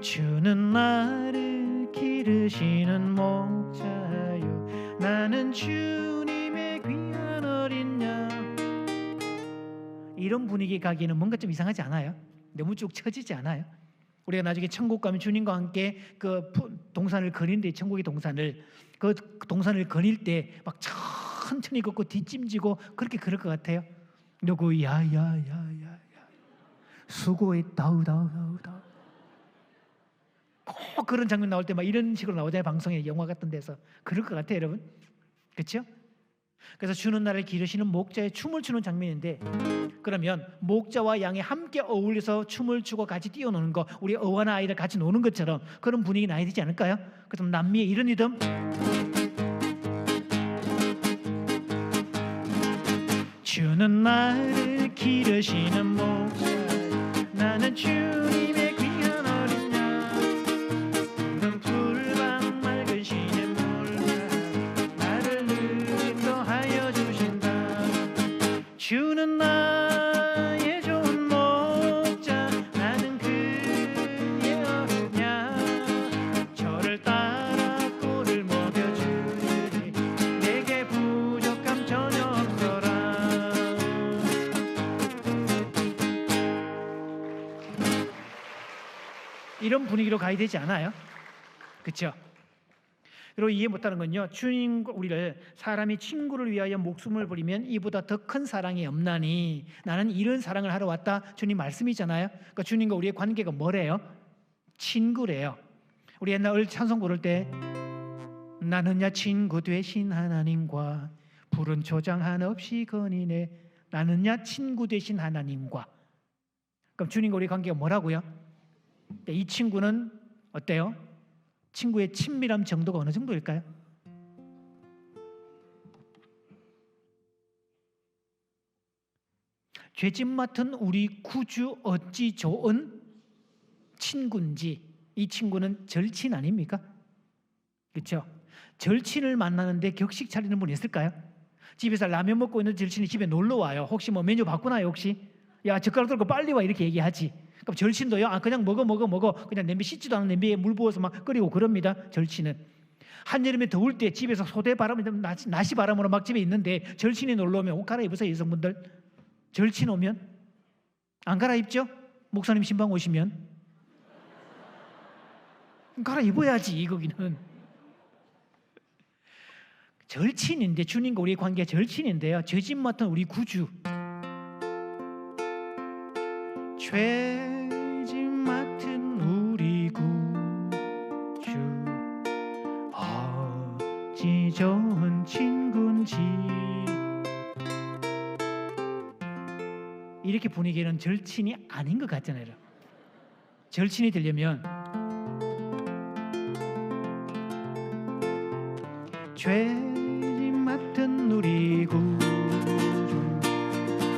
Speaker 1: 주는 나를 기르시는 목자요, 나는 주님의 귀한 어린 양. 이런 분위기 가기에는 뭔가 좀 이상하지 않아요? 너무 쭉 처지지 않아요? 우리가 나중에 천국 가면 주님과 함께 그 동산을 거니는데, 천국의 동산을, 그 동산을 거닐 때 막 천천히 걷고 뒷짐지고 그렇게 걸을 것 같아요? 누구 야야야야야 수고했다 우다우다우다 꼭 그런 장면 나올 때 막 이런 식으로 나오잖아요. 방송에, 영화 같은 데서. 그럴 것 같아요, 여러분. 그렇죠? 그래서 주는 나를 기르시는 목자의 춤을 추는 장면인데, 그러면 목자와 양이 함께 어울려서 춤을 추고 같이 뛰어노는 거, 우리 어와나 아이들 같이 노는 것처럼 그런 분위기 나야 되지 않을까요? 그래서 남미의 이런 리듬, 주는 나를 기르시는 목자, 나는 주님의 귀한 어린 양. 넌 풀방 맑은 시냇 물가 나를 인도하여 주신다. 주는 나의 좋은 목자, 나는 그의 어린 양. 저를 따라 꿀을 먹여주니 내게 부족함 전혀 없어라. 이런 분위기로 가야 되지 않아요? 그렇죠? 그리고 이해 못하는 건요, 주님과 우리를, 사람이 친구를 위하여 목숨을 버리면 이보다 더 큰 사랑이 없나니, 나는 이런 사랑을 하러 왔다. 주님 말씀이잖아요. 그러니까 주님과 우리의 관계가 뭐래요? 친구래요. 우리 옛날 찬송 부를 때 나는야 친구 되신 하나님과 푸른 초장 한없이 거니네. 나는야 친구 되신 하나님과. 그럼 주님과 우리 관계가 뭐라고요? 이 친구는 어때요? 친구의 친밀함 정도가 어느 정도일까요? 죄짐 맡은 우리 구주 어찌 좋은 친구인지. 이 친구는 절친 아닙니까? 그렇죠? 절친을 만나는데 격식 차리는 분이 있을까요? 집에서 라면 먹고 있는 절친이 집에 놀러 와요. 혹시 뭐 메뉴 바꾸나요? 혹시? 야, 젓가락 들고 빨리 와, 이렇게 얘기하지. 그럼 절친도요, 그냥 먹어. 그냥 냄비 씻지도 않은 냄비에 물 부어서 막 끓이고 그럽니다. 절친은. 한여름에 더울 때 집에서 소대바람, 나시 바람으로 막 집에 있는데 절친이 놀러 오면 옷 갈아입으세요, 여성분들. 절친 오면 안 갈아입죠? 목사님 신방 오시면 갈아입어야지. 거기는 절친인데, 주님과 우리의 관계가 절친인데요, 죄짐 맡은 우리 구주, 죄짐 맡은 우리 구주 어찌 좋은 친구인지. 이렇게 분위기는 절친이 아닌 것 같잖아요. 절친이 되려면 죄짐 맡은 우리 구주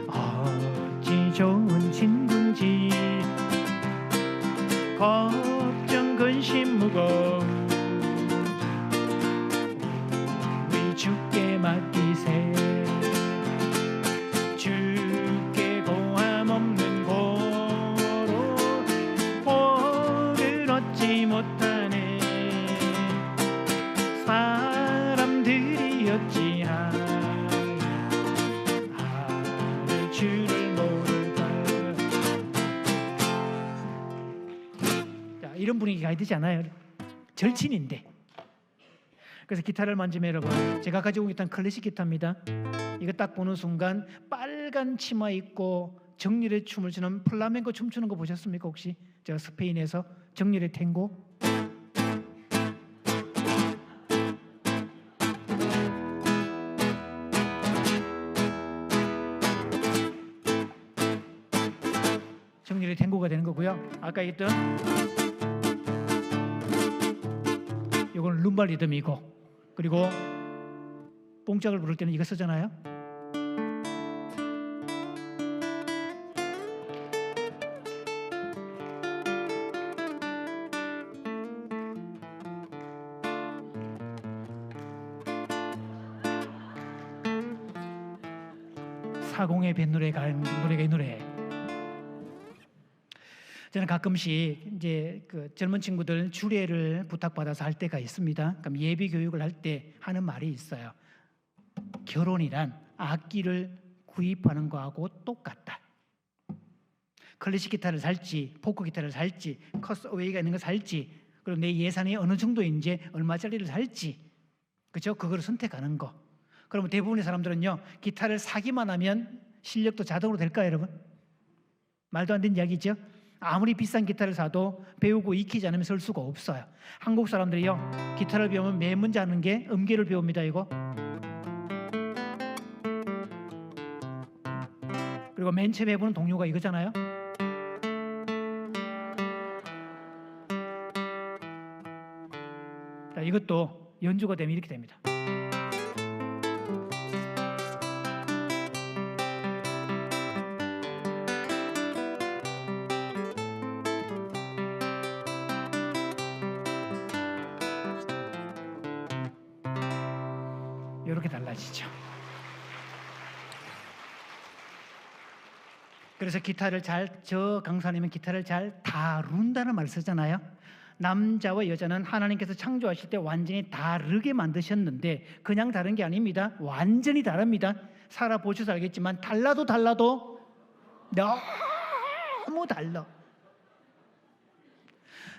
Speaker 1: 어찌 좋은 친구인지. 걱정 근심 무거운 우리 주께 맡기세. 주께 고함 없는 고로 복을 얻지 못하네. 사람들이 어찌하여 하늘 주를 모를까. 자, 이런 분위기 가야 되지 않아요? 절친인데. 그래서 기타를 만지면, 여러분, 제가 가지고 있던 클래식 기타입니다. 이거 딱 보는 순간 빨간 치마 입고 정열의 춤을 추는 플라멩코 춤추는 거 보셨습니까? 혹시? 제가 스페인에서 정열의 탱고. 정렬의 탱고가 되는 거고요. 아까 했던 이건 룸바 리듬이고, 그리고 뽕짝을 부를 때는 이거 쓰잖아요. 사공의 뱃노래가 이 노래. 저는 가끔씩 이제 그 젊은 친구들 주례를 부탁받아서 할 때가 있습니다. 그럼 예비 교육을 할 때 하는 말이 있어요. 결혼이란 악기를 구입하는 거하고 똑같다. 클래식 기타를 살지, 포크 기타를 살지, 커스웨이가 있는 거 살지, 그리고 내 예산이 어느 정도인지 얼마짜리를 살지, 그렇죠? 그걸 선택하는 거. 그러면 대부분의 사람들은요, 기타를 사기만 하면 실력도 자동으로 될까요, 여러분? 말도 안 되는 이야기죠. 아무리 비싼 기타를 사도 배우고 익히지 않으면 쓸 수가 없어요. 한국 사람들이요, 기타를 배우면 맨 먼저 하는 게 음계를 배웁니다. 이거. 그리고 맨 처음에 해보는 동요가 이거잖아요. 자, 이것도 연주가 되면 이렇게 됩니다. 이렇게 달라지죠. 그래서 기타를 저 강사님은 기타를 잘 다룬다는 말을 쓰잖아요. 남자와 여자는 하나님께서 창조하실 때 완전히 다르게 만드셨는데 그냥 다른 게 아닙니다. 완전히 다릅니다. 살아보셔서 알겠지만 달라도 너무 달라.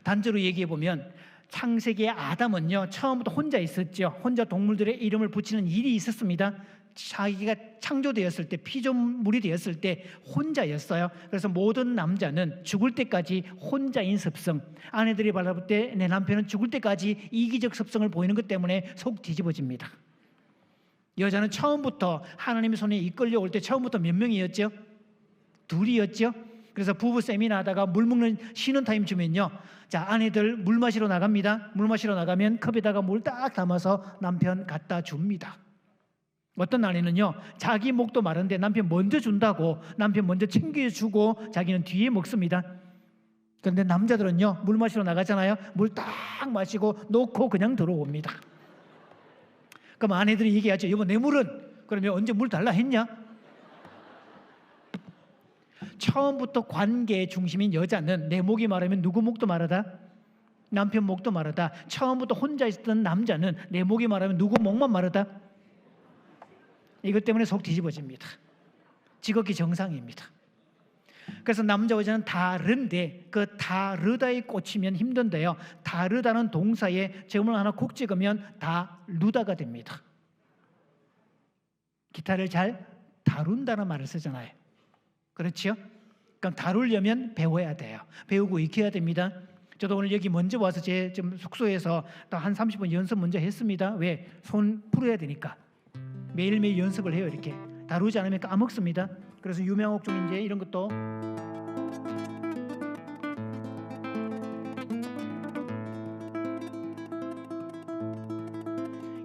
Speaker 1: 단적으로 얘기해 보면 창세기의 아담은요, 처음부터 혼자 있었죠. 혼자 동물들의 이름을 붙이는 일이 있었습니다. 자기가 창조되었을 때, 피조물이 되었을 때 혼자였어요. 그래서 모든 남자는 죽을 때까지 혼자인 습성, 아내들이 바라볼 때 내 남편은 죽을 때까지 이기적 습성을 보이는 것 때문에 속 뒤집어집니다. 여자는 처음부터 하나님의 손에 이끌려 올 때 처음부터 몇 명이었죠? 둘이었죠. 그래서 부부 세미나 하다가 물 먹는 쉬는 타임 주면요, 자, 아내들 물 마시러 나갑니다. 물 마시러 나가면 컵에다가 물 딱 담아서 남편 갖다 줍니다. 어떤 날에는요, 자기 목도 마른데 남편 먼저 준다고 남편 먼저 챙겨주고 자기는 뒤에 먹습니다. 그런데 남자들은요, 물 마시러 나가잖아요. 물 딱 마시고 놓고 그냥 들어옵니다. 그럼 아내들이 얘기하죠. 여보, 내 물은? 그러면 언제 물 달라 했냐? 처음부터 관계의 중심인 여자는 내 목이 마르면 누구 목도 마르다? 남편 목도 마르다. 처음부터 혼자 있었던 남자는 내 목이 마르면 누구 목만 마르다? 이것 때문에 속 뒤집어집니다. 지극히 정상입니다. 그래서 남자와 여자는 다른데 그 다르다에 꽂히면 힘든데요, 다르다는 동사에 제목을 하나 콕 찍으면 다루다가 됩니다. 기타를 잘 다룬다는 말을 쓰잖아요. 그렇죠? 그럼 다루려면 배워야 돼요. 배우고 익혀야 됩니다. 저도 오늘 여기 먼저 와서 제 좀 숙소에서 한 30분 연습 먼저 했습니다. 왜? 손 풀어야 되니까. 매일매일 연습을 해요. 이렇게 다루지 않으면 까먹습니다. 그래서 유명곡 중 이제 이런 것도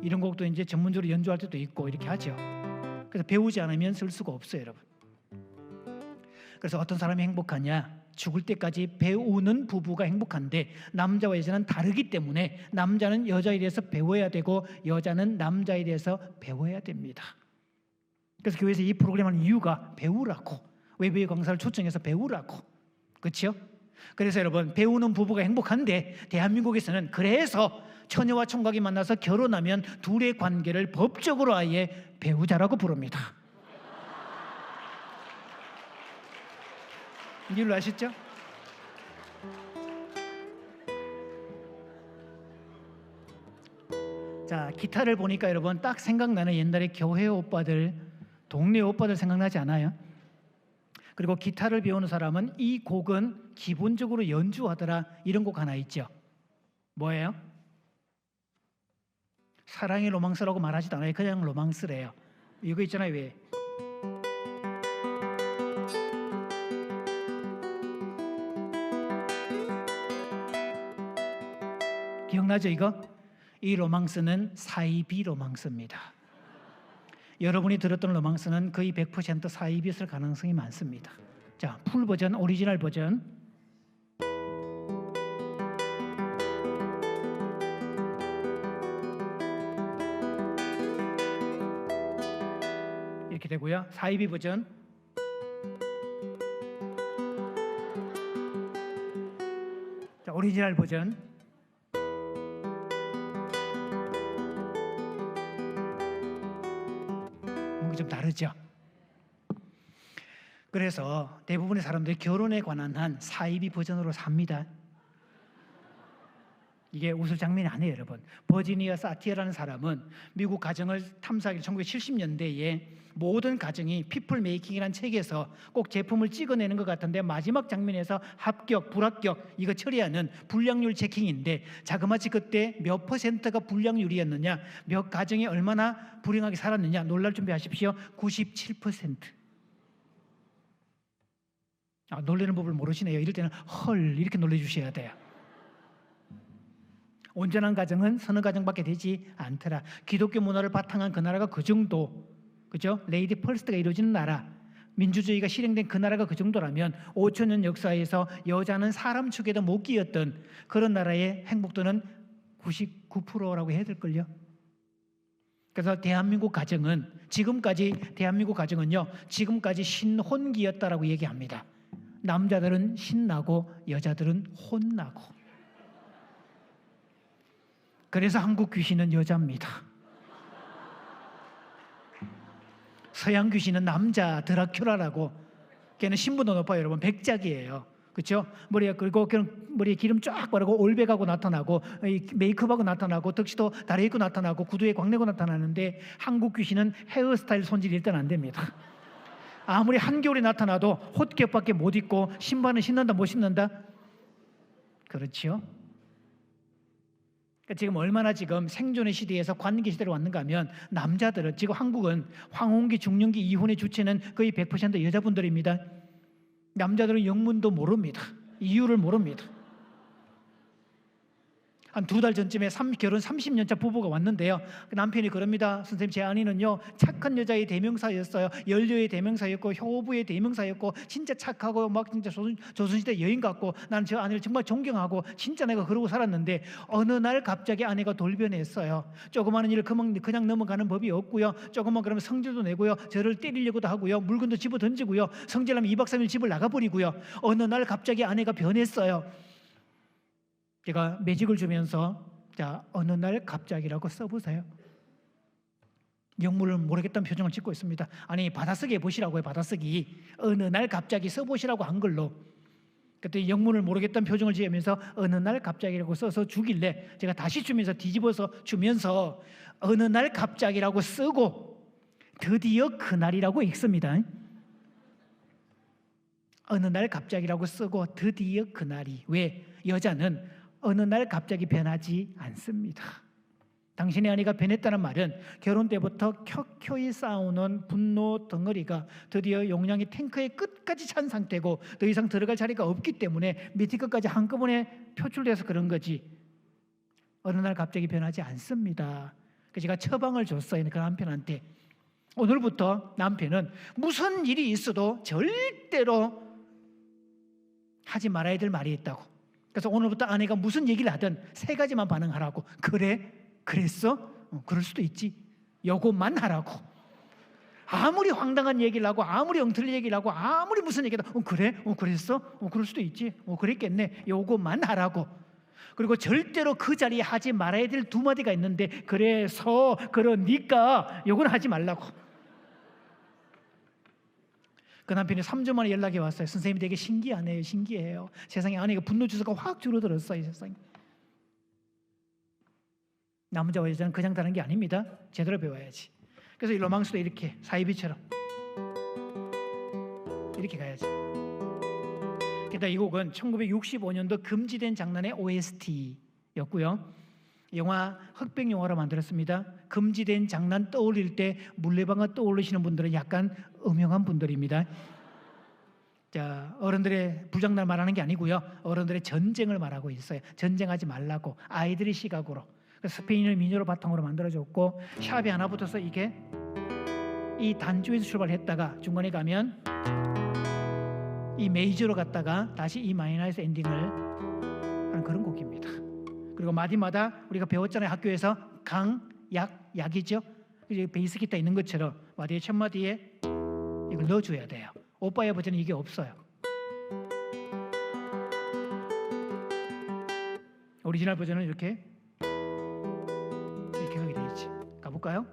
Speaker 1: 이런 곡도 이제 전문적으로 연주할 때도 있고 이렇게 하죠. 그래서 배우지 않으면 쓸 수가 없어요, 여러분. 그래서 어떤 사람이 행복하냐? 죽을 때까지 배우는 부부가 행복한데 남자와 여자는 다르기 때문에 남자는 여자에 대해서 배워야 되고 여자는 남자에 대해서 배워야 됩니다. 그래서 교회에서 이 프로그램 하는 이유가 배우라고, 외부의 강사를 초청해서 배우라고. 그렇죠? 그래서 여러분, 배우는 부부가 행복한데 대한민국에서는 그래서 처녀와 총각이 만나서 결혼하면 둘의 관계를 법적으로 아예 배우자라고 부릅니다. 이유를 아시죠? 자, 기타를 보니까 여러분 딱 생각나는 옛날에 교회 오빠들, 동네 오빠들 생각나지 않아요? 그리고 기타를 배우는 사람은 이 곡은 기본적으로 연주하더라, 이런 곡 하나 있죠. 뭐예요? 사랑의 로망스라고 말하지도 않아요. 그냥 로망스래요. 이거 있잖아요. 왜? 기억나죠 이거? 이 로망스는 사이비 로망스입니다. 여러분이 들었던 로망스는 거의 100% 사이비였을 가능성이 많습니다. 자, 풀 버전, 오리지널 버전. 이렇게 되고요. 사이비 버전. 오리지널 버전. 뭔가 좀 다르죠. 그래서 대부분의 사람들이 결혼에 관한 한 사이비 버전으로 삽니다. 이게 웃을 장면이 아니에요, 여러분. 버지니아 사티어라는 사람은 미국 가정을 탐사하기 1970년대에 모든 가정이 피플 메이킹이라는 책에서 꼭 제품을 찍어내는 것 같은데 마지막 장면에서 합격, 불합격 이거 처리하는 불량률 체킹인데 자그마치 그때 몇 퍼센트가 불량률이었느냐, 몇 가정이 얼마나 불행하게 살았느냐 놀랄 준비하십시오. 97%. 놀라는 법을 모르시네요. 이럴 때는 헐 이렇게 놀래주셔야 돼요. 온전한 가정은 서너 가정밖에 되지 않더라. 기독교 문화를 바탕한 그 나라가 그 정도, 그죠? 레이디 퍼스트가 이루어지는 나라, 민주주의가 실행된 그 나라가 그 정도라면 5천년 역사에서 여자는 사람 축에도 못 끼었던 그런 나라의 행복도는 99%라고 해야 될걸요. 그래서 대한민국 가정은 지금까지 신혼기였다라고 얘기합니다. 남자들은 신나고 여자들은 혼나고. 그래서 한국 귀신은 여자입니다. 서양 귀신은 남자 드라큘라라고. 걔는 신분도 높아요, 여러분. 백작이에요. 그렇죠? 머리에 기름 쫙 바르고 올백하고 나타나고 메이크업하고 나타나고 덕시도 다리 입고 나타나고 구두에 광내고 나타나는데 한국 귀신은 헤어스타일 손질이 일단 안 됩니다. 아무리 한겨울에 나타나도 헛겹밖에 못 입고 신발은 신는다 못 신는다? 그렇죠? 그러니까 지금 얼마나 지금 생존의 시대에서 관계 시대로 왔는가 하면 남자들은 지금 한국은 황혼기, 중년기 이혼의 주체는 거의 100% 여자분들입니다. 남자들은 영문도 모릅니다. 이유를 모릅니다. 한 2달 전쯤에 결혼 30년차 부부가 왔는데요. 남편이 그럽니다. 선생님, 제 아내는요 착한 여자의 대명사였어요. 연료의 대명사였고 효부의 대명사였고 진짜 착하고 막 진짜 조선시대 여인 같고 나는 저 아내를 정말 존경하고 진짜 내가 그러고 살았는데 어느 날 갑자기 아내가 돌변했어요. 조그마한 일을 그냥 넘어가는 법이 없고요. 조금만 그러면 성질도 내고요. 저를 때리려고도 하고요. 물건도 집어 던지고요. 성질나면 2박 3일 집을 나가버리고요. 어느 날 갑자기 아내가 변했어요. 제가 매직을 주면서 자 어느 날 갑자기라고 써보세요. 영문을 모르겠다는 표정을 짓고 있습니다. 아니 받아쓰기 해보시라고요. 받아쓰기. 어느 날 갑자기 써보시라고 한글로. 그때 영문을 모르겠다는 표정을 지으면서 어느 날 갑자기라고 써서 주길래 제가 다시 주면서 뒤집어서 주면서 어느 날 갑자기라고 쓰고 드디어 그날이라고 읽습니다. 어느 날 갑자기라고 쓰고 드디어 그날이. 왜? 여자는 어느 날 갑자기 변하지 않습니다. 당신의 아내가 변했다는 말은 결혼 때부터 켜켜이 쌓아오는 분노 덩어리가 드디어 용량이 탱크의 끝까지 찬 상태고 더 이상 들어갈 자리가 없기 때문에 밑에 끝까지 한꺼번에 표출돼서 그런 거지. 어느 날 갑자기 변하지 않습니다. 그래서 제가 처방을 줬어요. 그 남편한테. 오늘부터 남편은 무슨 일이 있어도 절대로 하지 말아야 될 말이 있다고. 그래서 오늘부터 아내가 무슨 얘기를 하든 3가지만 반응하라고. 그래? 그랬어? 그럴 수도 있지. 요것만 하라고. 아무리 황당한 얘기를 하고 아무리 엉터리 얘기를 하고 아무리 무슨 얘기를 하고 그래? 그랬어? 그럴 수도 있지. 그랬겠네. 요것만 하라고. 그리고 절대로 그 자리에 하지 말아야 될 2마디가 있는데 그래서 그러니까 요건 하지 말라고. 그 남편이 3주 만에 연락이 왔어요. 선생님이 되게 신기하네요. 신기해요. 세상에 아내가 분노 지수가 확 줄어들었어요. 세상에. 남자와 여자는 그냥 다른 게 아닙니다. 제대로 배워야지. 그래서 이 로망스도 이렇게 사이비처럼 이렇게 가야지. 그러니까 이 곡은 1965년도 금지된 장난의 OST였고요. 영화 흑백 영화로 만들었습니다. 금지된 장난 떠올릴 때 물레방아 떠올리시는 분들은 약간 음흉한 분들입니다. 자, 어른들의 불장난 말하는 게 아니고요. 어른들의 전쟁을 말하고 있어요. 전쟁하지 말라고 아이들의 시각으로. 스페인을 민요로 바탕으로 만들어졌고 샵이 하나 붙어서 이게 이 단조에서 출발했다가 중간에 가면 이 메이저로 갔다가 다시 이 마이너에서 엔딩을 하는 그런 곡입니다. 그리고 마디마다 우리가 배웠잖아요. 학교에서 강, 약, 약이죠. 베이스 기타 있는 것처럼 마디의 첫 마디에 이걸 넣어줘야 돼요. 오빠의 버전은 이게 없어요. 오리지널 버전은 이렇게 가게 되어 있지. 가볼까요?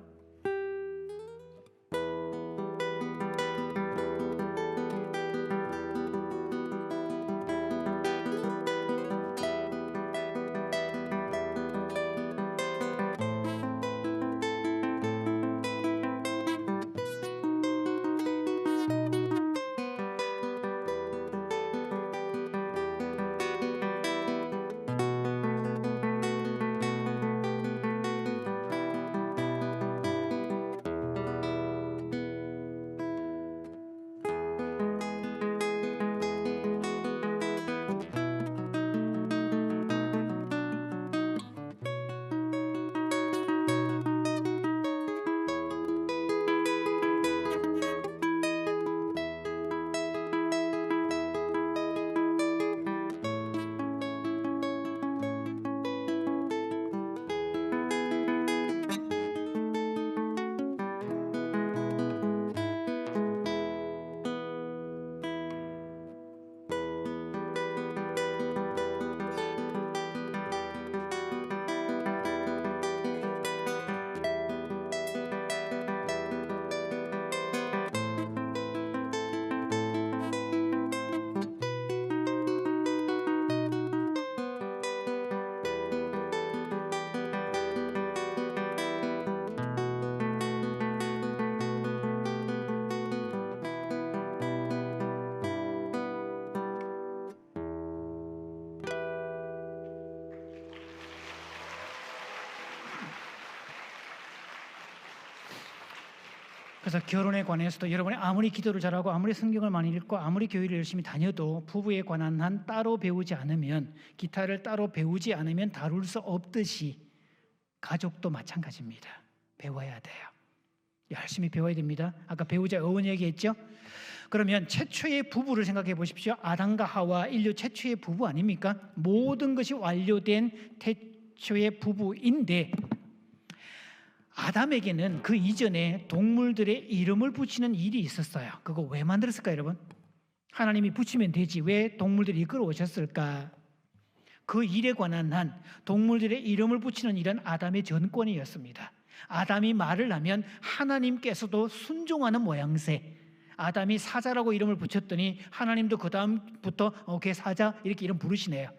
Speaker 1: 그래서 결혼에 관해서도 여러분이 아무리 기도를 잘하고 아무리 성경을 많이 읽고 아무리 교회를 열심히 다녀도 부부에 관한 한 따로 배우지 않으면, 기타를 따로 배우지 않으면 다룰 수 없듯이 가족도 마찬가지입니다. 배워야 돼요. 열심히 배워야 됩니다. 아까 배우자 어원 얘기했죠? 그러면 최초의 부부를 생각해 보십시오. 아담과 하와 인류 최초의 부부 아닙니까? 모든 것이 완료된 최초의 부부인데, 아담에게는 그 이전에 동물들의 이름을 붙이는 일이 있었어요. 그거 왜 만들었을까요, 여러분? 하나님이 붙이면 되지 왜 동물들이 이끌어 오셨을까? 그 일에 관한 한 동물들의 이름을 붙이는 일은 아담의 전권이었습니다. 아담이 말을 하면 하나님께서도 순종하는 모양새. 아담이 사자라고 이름을 붙였더니 하나님도 그 다음부터 오케이 사자 이렇게 이름 부르시네요.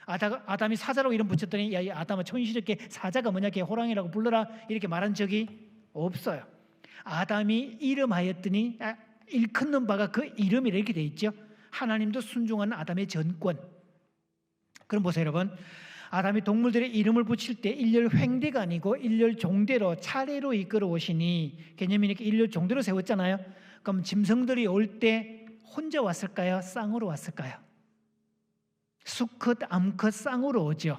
Speaker 1: 아담이 사자라고 이름 붙였더니 야, 이 아담아 천시럽게 사자가 뭐냐, 걔 호랑이라고 불러라 이렇게 말한 적이 없어요. 아담이 이름하였더니 일컫는 바가 그 이름이 이렇게 돼 있죠. 하나님도 순종하는 아담의 전권. 그럼 보세요, 여러분. 아담이 동물들의 이름을 붙일 때 일렬 횡대가 아니고 일렬 종대로 차례로 이끌어 오시니, 개념이 이렇게 일렬 종대로 세웠잖아요. 그럼 짐승들이 올 때 혼자 왔을까요? 쌍으로 왔을까요? 수컷, 암컷 쌍으로 오죠.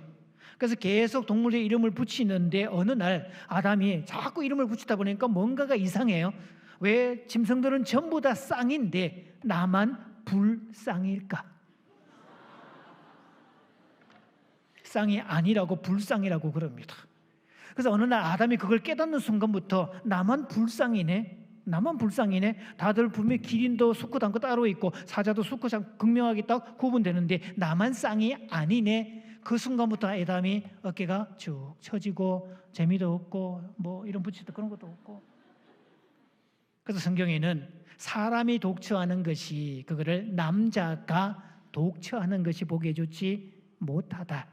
Speaker 1: 그래서 계속 동물의 이름을 붙이는데 어느 날 아담이 자꾸 이름을 붙이다 보니까 뭔가가 이상해요. 왜 짐승들은 전부 다 쌍인데 나만 불쌍일까? 쌍이 아니라고 불쌍이라고 그럽니다. 그래서 어느 날 아담이 그걸 깨닫는 순간부터 나만 불쌍이네. 다들 분명히 기린도 수컷 암컷 따로 있고 사자도 수컷 암컷 극명하게 딱 구분되는데 나만 쌍이 아니네. 그 순간부터 아담이 어깨가 쭉 처지고 재미도 없고 뭐 이런 붙이도 그런 것도 없고. 그래서 성경에는 사람이 독처하는 것이 그거를 남자가 독처하는 것이 보기에 좋지 못하다.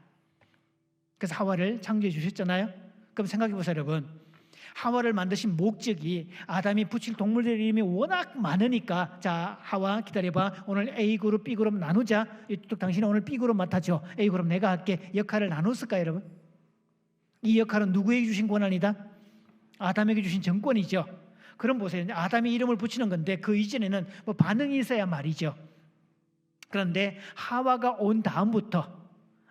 Speaker 1: 그래서 하와를 창조해 주셨잖아요. 그럼 생각해 보세요, 여러분. 하와를 만드신 목적이 아담이 붙일 동물들의 이름이 워낙 많으니까, 자 하와 기다려봐, 오늘 A그룹 B그룹 나누자. 이쪽 당신은 오늘 B그룹 맡아줘, A그룹 내가 할게. 역할을 나눴을까요, 여러분? 이 역할은 누구에게 주신 권한이다? 아담에게 주신 정권이죠. 그럼 보세요, 아담이 이름을 붙이는 건데 그 이전에는 뭐 반응이 있어야 말이죠. 그런데 하와가 온 다음부터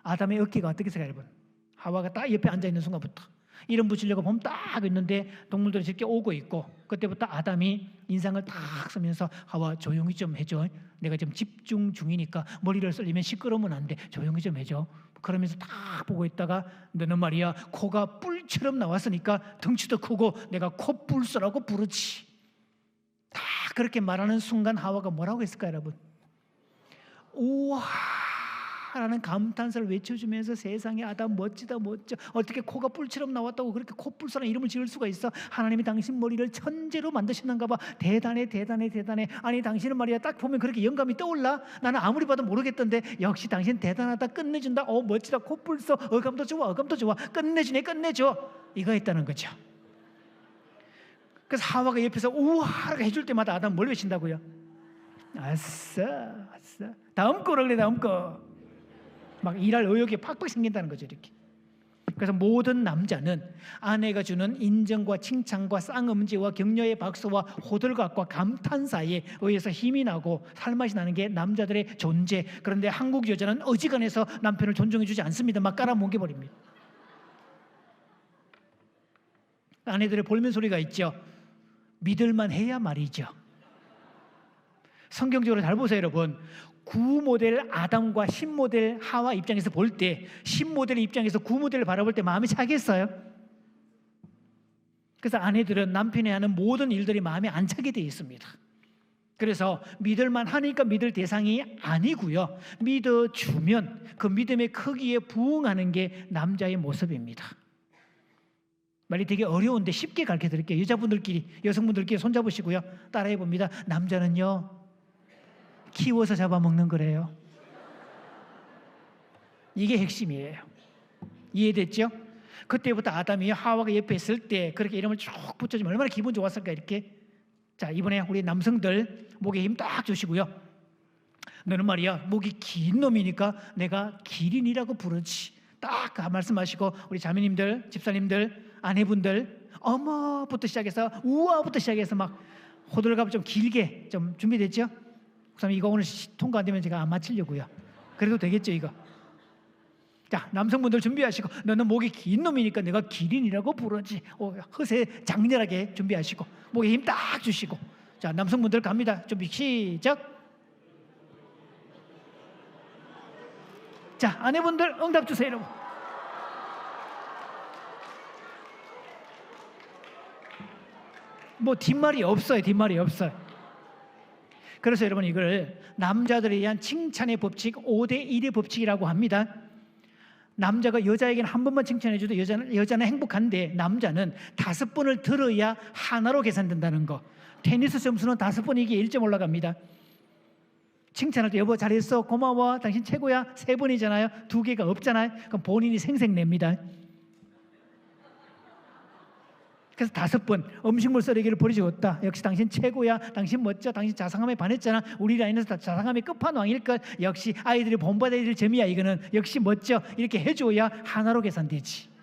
Speaker 1: 아담의 어깨가 어떻게 생각해요, 여러분? 하와가 딱 옆에 앉아있는 순간부터 이름 붙이려고 보면 딱 있는데 동물들이 저렇게 오고 있고, 그때부터 아담이 인상을 딱 쓰면서 하와 조용히 좀 해줘. 내가 지금 집중 중이니까 머리를 썰리면 시끄러우면 안 돼. 조용히 좀 해줘. 그러면서 딱 보고 있다가 너는 말이야 코가 뿔처럼 나왔으니까 덩치도 크고 내가 코뿔소라고 부르지. 다 그렇게 말하는 순간 하와가 뭐라고 했을까요, 여러분? 우와 라는 감탄사를 외쳐주면서 세상에 아담 멋지다 멋져, 어떻게 코가 뿔처럼 나왔다고 그렇게 코뿔소라는 이름을 지을 수가 있어? 하나님이 당신 머리를 천재로 만드셨는가 봐. 대단해 대단해 대단해. 아니 당신은 말이야 딱 보면 그렇게 영감이 떠올라? 나는 아무리 봐도 모르겠던데 역시 당신 대단하다, 끝내준다, 멋지다, 코뿔소, 어감도 좋아 어감도 좋아, 끝내주네 끝내줘, 이거 했다는 거죠. 그래서 하와가 옆에서 우와 해줄 때마다 아담 뭘 외친다고요? 아싸 아싸, 다음 거라 그래, 다음 거. 막 일할 의욕이 팍팍 생긴다는 거죠, 이렇게. 그래서 모든 남자는 아내가 주는 인정과 칭찬과 쌍음지와 격려의 박수와 호들갑과 감탄사에 의해서 힘이 나고 살맛이 나는 게 남자들의 존재. 그런데 한국 여자는 어지간해서 남편을 존중해 주지 않습니다. 막 깔아뭉개버립니다. 아내들의 볼멘 소리가 있죠. 믿을만 해야 말이죠. 성경적으로 잘 보세요, 여러분. 구모델 아담과 신모델 하와 입장에서 볼 때, 신모델의 입장에서 구모델을 바라볼 때 마음이 차겠어요? 그래서 아내들은 남편이 하는 모든 일들이 마음에 안 차게 되어 있습니다. 그래서 믿을만 하니까 믿을 대상이 아니고요, 믿어주면 그 믿음의 크기에 부응하는 게 남자의 모습입니다. 말이 되게 어려운데 쉽게 가르쳐 드릴게요. 여자분들끼리, 여성분들끼리 손잡으시고요, 따라해 봅니다. 남자는요, 키워서 잡아먹는 거래요. 이게 핵심이에요. 이해됐죠? 그때부터 아담이 하와가 옆에 있을 때 그렇게 이름을 쭉 붙여주면 얼마나 기분 좋았을까, 이렇게. 자, 이번에 우리 남성들 목에 힘 딱 주시고요. 너는 말이야 목이 긴 놈이니까 내가 기린이라고 부르지. 딱 말씀하시고, 우리 자매님들, 집사님들, 아내분들, 어머부터 시작해서 우와부터 시작해서 막 호들갑 좀 길게 좀 준비됐죠? 그럼 이거 오늘 통과 안 되면 제가 안 마치려고요. 그래도 되겠죠, 이거? 자, 남성분들 준비하시고, 너는 목이 긴 놈이니까 내가 기린이라고 부르지. 허세 장렬하게 준비하시고, 목에 힘 딱 주시고. 자, 남성분들 갑니다. 준비 시작. 자, 아내분들 응답 주세요, 여러분. 뭐 뒷말이 없어요, 뒷말이 없어요. 그래서 여러분, 이걸 남자들에 대한 칭찬의 법칙 5대1의 법칙이라고 합니다. 남자가 여자에게는 한 번만 칭찬해줘도 여자는 행복한데, 남자는 5번을 들어야 하나로 계산된다는 거. 테니스 점수는 5번 이기에 1점 올라갑니다. 칭찬할 때 여보 잘했어, 고마워, 당신 최고야, 3번이잖아요. 2개가 없잖아요. 그럼 본인이 생색냅니다. 그래서 5번 음식물 쓰레기를 버리지 않았다. 역시 당신 최고야, 당신 멋져, 당신 자상함에 반했잖아. 우리 라인에서 자상함의 끝판왕일걸. 역시 아이들이 본받아야 될 점이야, 이거는. 역시 멋져. 이렇게 해줘야 하나로 계산되지.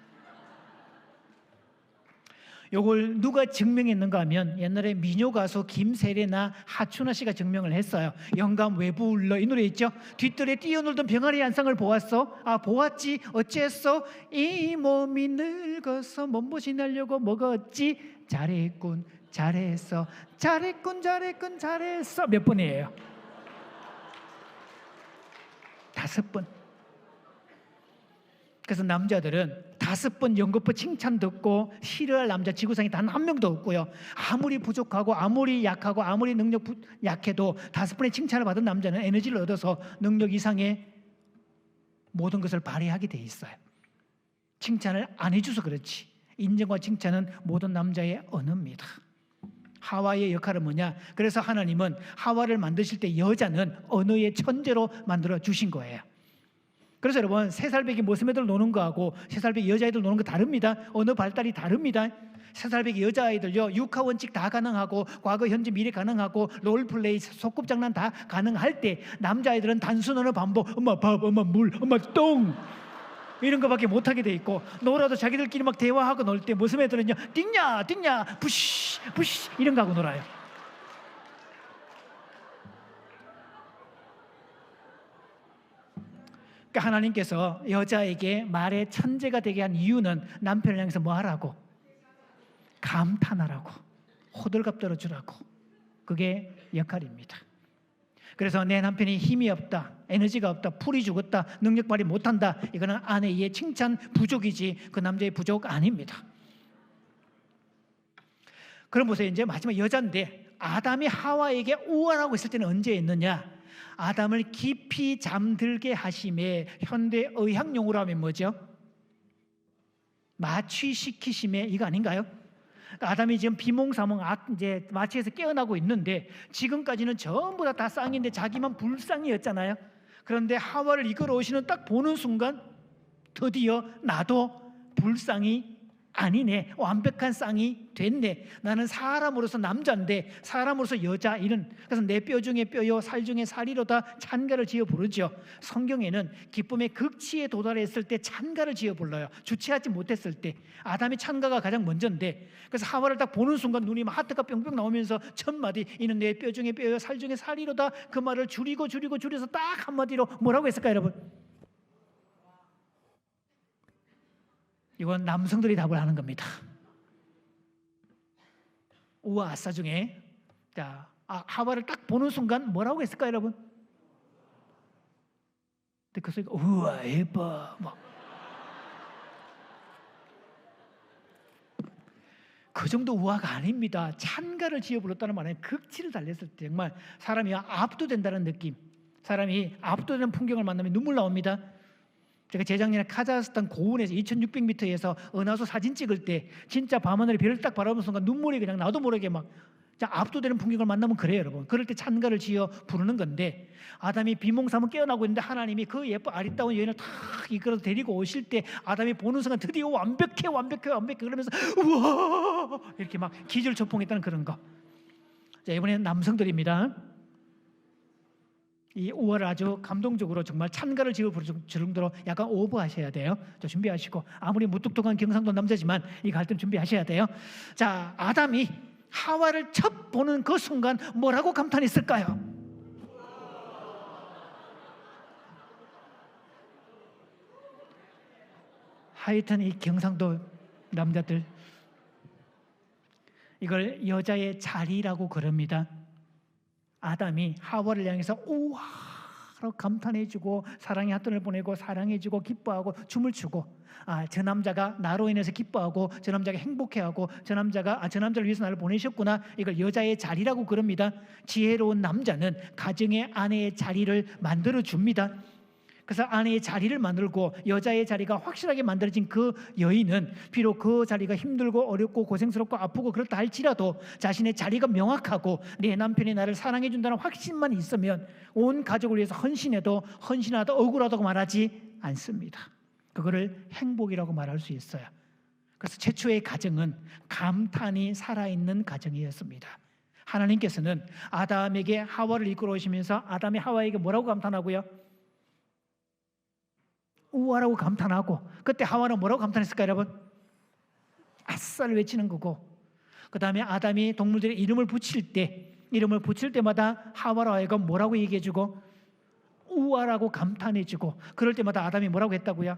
Speaker 1: 요걸 누가 증명했는가 하면, 옛날에 민요 가수 김세례나 하춘아 씨가 증명을 했어요. 영감 왜 불러, 이 노래 있죠. 뒷뜰에 뛰어놀던 병아리 한 쌍을 보았어. 아, 보았지. 어째서 이 몸이 늙어서 몸보신 하려고 먹었지. 잘했군 잘했어, 잘했군 잘했군 잘했어. 몇 번이에요? 5번. 그래서 남자들은 5번 연거푸 칭찬 듣고 싫어할 남자 지구상에 단 한 명도 없고요. 아무리 부족하고 아무리 약하고 아무리 능력 약해도 5번의 칭찬을 받은 남자는 에너지를 얻어서 능력 이상의 모든 것을 발휘하게 돼 있어요. 칭찬을 안 해줘서 그렇지. 인정과 칭찬은 모든 남자의 언어입니다. 하와의 역할은 뭐냐? 그래서 하나님은 하와를 만드실 때 여자는 언어의 천재로 만들어 주신 거예요. 그래서 여러분, 3살배기 모습애들 노는 거하고 3살배기 여자아이들 노는 거 다릅니다. 언어 발달이 다릅니다. 3살배기 여자아이들요, 육하원칙 다 가능하고 과거 현재 미래 가능하고 롤플레이 소꿉장난 다 가능할 때, 남자아이들은 단순 언어 반복, 엄마 밥, 엄마 물, 엄마 똥 이런 거밖에 못하게 돼 있고, 놀아도 자기들끼리 막 대화하고 놀 때 모습애들은요, 띵냐 띵냐 부시 부시 이런 거 하고 놀아요. 그러니까 하나님께서 여자에게 말의 천재가 되게 한 이유는 남편을 향해서 뭐 하라고? 감탄하라고, 호들갑 떨어주라고. 그게 역할입니다. 그래서 내 남편이 힘이 없다, 에너지가 없다, 풀이 죽었다, 능력 발휘 못한다, 이거는 아내의 칭찬 부족이지 그 남자의 부족 아닙니다. 그럼 보세요. 이제 마지막 여자인데, 아담이 하와에게 우월하고 있을 때는 언제 했느냐? 아담을 깊이 잠들게 하심에 현대 의학 용어로 하면 뭐죠? 마취시키심에 이거 아닌가요? 그러니까 아담이 지금 비몽사몽 이제 마취에서 깨어나고 있는데 지금까지는 전부 다 쌍인데 자기만 불쌍이었잖아요. 그런데 하와를 이끌어 오시는 딱 보는 순간 드디어 나도 불쌍이 아니네, 완벽한 쌍이 됐네, 나는 사람으로서 남자인데 사람으로서 여자, 이런. 그래서 내 뼈 중에 뼈요 살 중에 살이로다 찬가를 지어 부르죠. 성경에는 기쁨의 극치에 도달했을 때 찬가를 지어 불러요. 주체하지 못했을 때. 아담의 찬가가 가장 먼저인데, 그래서 하와를 딱 보는 순간 눈이 막 하트가 뿅뿅 나오면서 첫 마디, 이는 내 뼈 중에 뼈요 살 중에 살이로다, 그 말을 줄여서 딱 한마디로 뭐라고 했을까요, 여러분? 이건 남성들이 답을 하는 겁니다. 우와 아싸 중에 하와를 딱 보는 순간 뭐라고 했을까요, 여러분? 근데 그 소리가 우와 예뻐 그 정도 우화가 아닙니다. 찬가를 지어 불렀다는 말은 극치를 달랬을 때 정말 사람이 압도된다는 느낌, 사람이 압도되는 풍경을 만나면 눈물 나옵니다. 제가 재작년에 카자흐스탄 고원에서 2600m에서 은하수 사진 찍을 때 진짜 밤하늘에 별을 딱 바라보는 순간 눈물이 그냥 나도 모르게 막 압도되는 풍경을 만나면 그래요, 여러분. 그럴 때 찬가를 지어 부르는 건데, 아담이 비몽사몽 깨어나고 있는데 하나님이 그 예쁜 아리따운 여인을 탁 이끌어서 데리고 오실 때 아담이 보는 순간 드디어 완벽해 그러면서 우와 이렇게 막 기절초풍했다는 그런 거. 자, 이번에는 남성들입니다. 이 5월 아주 감동적으로 정말 찬가를 지어 부를 정도로 약간 오버하셔야 돼요. 자, 준비하시고, 아무리 무뚝뚝한 경상도 남자지만 이거 할 때 준비하셔야 돼요. 자, 아담이 하와를 첫 보는 그 순간 뭐라고 감탄했을까요? 하여튼 이 경상도 남자들 이걸 여자의 자리라고 그럽니다. 아담이 하와를 향해서 우와라고 감탄해주고 사랑의 핫돈을 보내고 사랑해주고 기뻐하고 춤을 추고, 저 남자가 나로 인해서 기뻐하고 저 남자가 행복해하고 저 남자를 위해서 나를 보내셨구나, 이걸 여자의 자리라고 그럽니다. 지혜로운 남자는 가정의 아내의 자리를 만들어줍니다. 그래서 아내의 자리를 만들고 여자의 자리가 확실하게 만들어진 그 여인은 비록 그 자리가 힘들고 어렵고 고생스럽고 아프고 그렇다 할지라도 자신의 자리가 명확하고 내 남편이 나를 사랑해 준다는 확신만 있으면 온 가족을 위해서 헌신하다 억울하다고 말하지 않습니다. 그거를 행복이라고 말할 수 있어요. 그래서 최초의 가정은 감탄이 살아있는 가정이었습니다. 하나님께서는 아담에게 하와를 이끌어 오시면서 아담이 하와에게 뭐라고 감탄하고요? 우와라고 감탄하고, 그때 하와는 뭐라고 감탄했을까요, 여러분? 아싸를 외치는 거고, 그 다음에 아담이 동물들의 이름을 붙일 때마다 하와로 하여금 뭐라고 얘기해주고 우와라고 감탄해주고, 그럴 때마다 아담이 뭐라고 했다고요?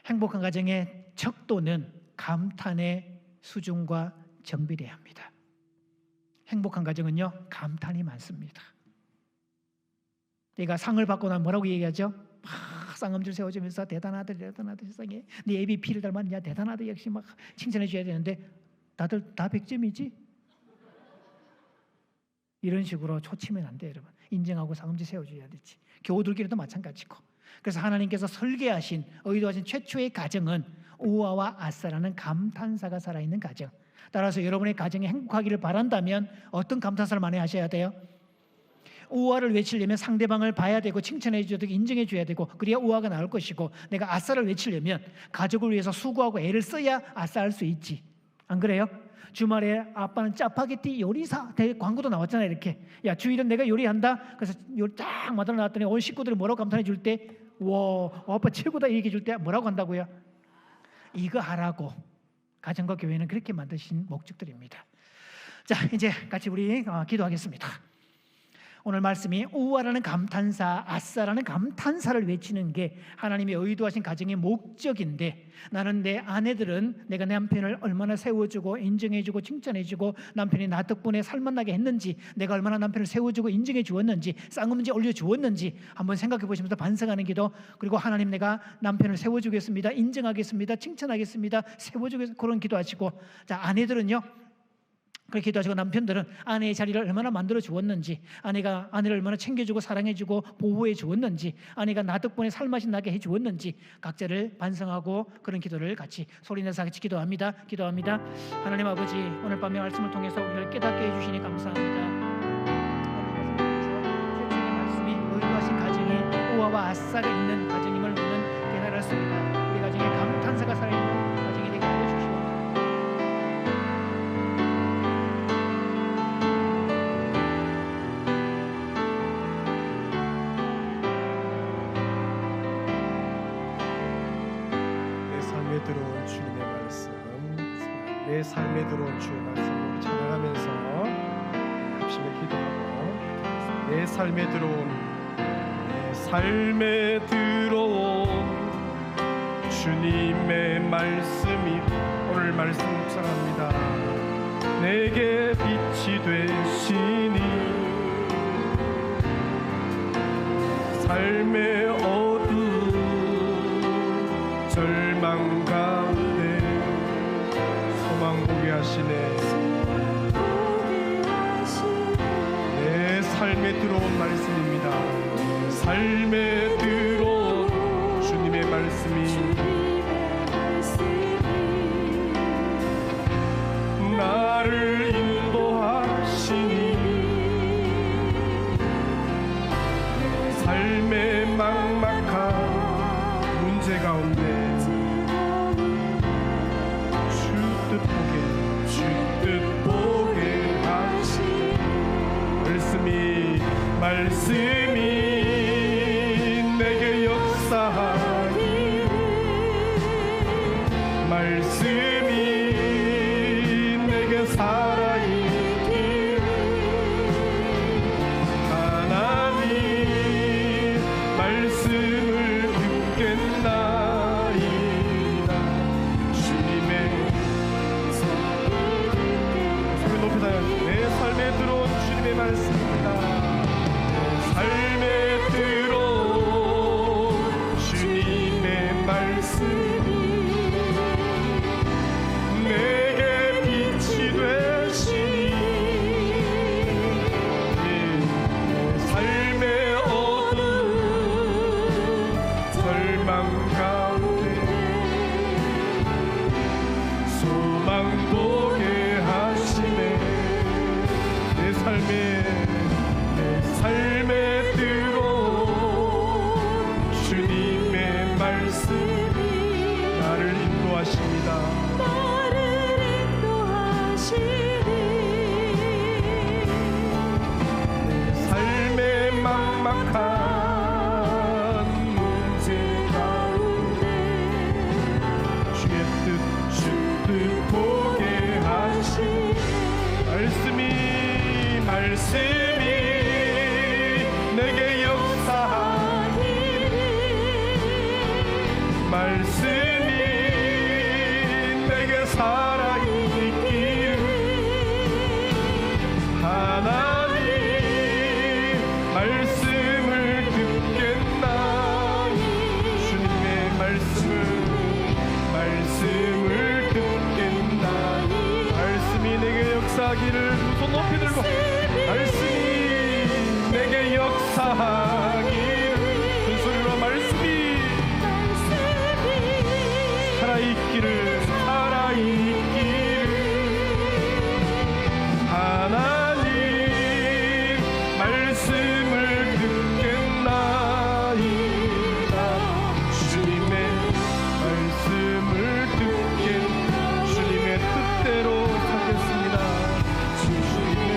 Speaker 1: 행복한 가정의 척도는 감탄의 수준과 정비례해야 합니다. 행복한 가정은요, 감탄이 많습니다. 내가 상을 받고 나면 뭐라고 얘기하죠? 쌍엄지를 세워주면서 대단하다 세상에 네 애비 피를 닮았냐, 대단하다, 역시 막 칭찬해 줘야 되는데 다들 다 100점이지? 이런 식으로 초치면 안 돼요, 여러분. 인정하고 상엄지 세워줘야 되지. 교우들끼리도 마찬가지고. 그래서 하나님께서 설계하신, 의도하신 최초의 가정은 우아와 아싸라는 감탄사가 살아있는 가정. 따라서 여러분의 가정이 행복하기를 바란다면 어떤 감탄사를 많이 하셔야 돼요? 우아를 외치려면 상대방을 봐야 되고 칭찬해 줘야 되고 인정해 줘야 되고, 그래야 우아가 나올 것이고, 내가 아싸를 외치려면 가족을 위해서 수고하고 애를 써야 아싸할 수 있지. 안 그래요? 주말에 아빠는 짜파게티 요리사 광고도 나왔잖아요. 이렇게, 야 주일은 내가 요리한다. 그래서 요리 딱 만들어 놨더니 온 식구들이 뭐라고 감탄해 줄 때, 와 아빠 최고다 얘기해 줄 때 뭐라고 한다고요? 이거 하라고. 가정과 교회는 그렇게 만드신 목적들입니다. 자, 이제 같이 우리 기도하겠습니다. 오늘 말씀이 우아라는 감탄사, 아싸라는 감탄사를 외치는 게 하나님이 의도하신 가정의 목적인데, 나는 내 아내들은 내가 내 남편을 얼마나 세워주고 인정해주고 칭찬해주고 남편이 나 덕분에 살만나게 했는지, 내가 얼마나 남편을 세워주고 인정해 주었는지, 쌍음지 올려주었는지 한번 생각해 보시면서 반성하는 기도. 그리고 하나님, 내가 남편을 세워주겠습니다, 인정하겠습니다, 칭찬하겠습니다, 세워주겠습니다, 그런 기도하시고. 자, 아내들은요, 그렇게 기도하시고, 남편들은 아내의 자리를 얼마나 만들어 주었는지, 아내가 아내를 얼마나 챙겨주고 사랑해주고 보호해 주었는지, 아내가 나 덕분에 살맛이 나게 해 주었는지 각자를 반성하고 그런 기도를 같이 소리내서 같이 기도합니다. 하나님 아버지, 오늘 밤의 말씀을 통해서 우리를 깨닫게 해주시니 감사합니다. 주의 말씀이 의도하신 가정이 우화와 아싸가 있는 가정임을 우리는 깨달았습니다. 우리 가정에 감탄사가 살아있는 가정이 되게 하여 주시옵소서.
Speaker 2: 들어온 주님의 말씀, 내 삶에 들어온 주의 말씀을 찬양하면서 합심을 기도하고, 내 삶에 들어온 주님의 말씀이 오늘 말씀 묵상합니다. 내게 빛이 되시니 삶의 어두운 절망 가운데 소망 보게 하시네. 내 삶에 들어온 말씀입니다. 삶에 들어온 주님의 말씀이 나를 인도하시니 삶의 막막한 문제 가운데 주뜻 보게 하시 말씀이 내게 역사하기를, 말씀이 내게 살아있기를, 하나님 말씀을 듣겠나이다. 주님의 소리 높이다. 내 삶에 들어온 주님의 말씀입니다. 삶에 들어온 주님의 말씀이 내게 빛이 되시니 삶의 어두운 절망 가운데 소망 보게 하시네. 내 삶에 들어온 주님의 말씀이 나를 인도하십니다. 삶의 막막한 문제 가운데 주의 뜻 보게 하시 말씀이 내게 역사하기를, 말씀이 내게 살아있기를, 하나님 말씀을 듣겠나니 주님의 말씀을 듣겠나니 말씀이 내게 역사하기를. 손 높이 들고 말씀이 내게 역사하기를. 큰 소리로 말씀이 살아있기를, 하나님 말씀을 듣겠나이다. 주님의 말씀을 듣겠나이다. 주님의 뜻대로 살겠습니다. 주님의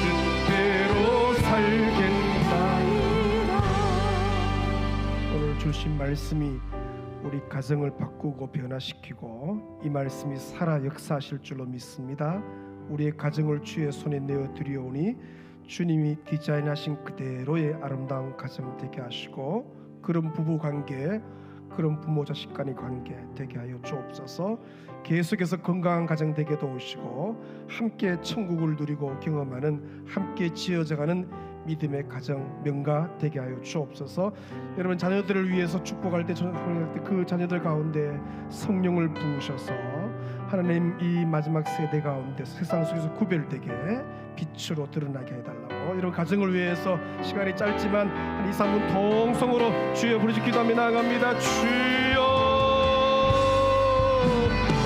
Speaker 2: 뜻대로 살겠나이다. 오늘 주신 말씀이 우리 가정을 바꾸고 변화시키고 이 말씀이 살아 역사하실 줄로 믿습니다. 우리의 가정을 주의 손에 내어 드리오니 주님이 디자인하신 그대로의 아름다운 가정 되게 하시고, 그런 부부관계, 그런 부모 자식 간의 관계 되게 하여 주옵소서. 계속해서 건강한 가정 되게 도우시고 함께 천국을 누리고 경험하는, 함께 지어져가는 믿음의 가정 명가 되게 하여 주옵소서. 여러분, 자녀들을 위해서 축복할 때, 그 자녀들 가운데 성령을 부으셔서 하나님 이 마지막 세대 가운데 세상 속에서 구별되게 빛으로 드러나게 해달라고 이런 가정을 위해서 시간이 짧지만 한 2, 3분 통성으로 주여 부르짖 기도하며 나아갑니다. 주여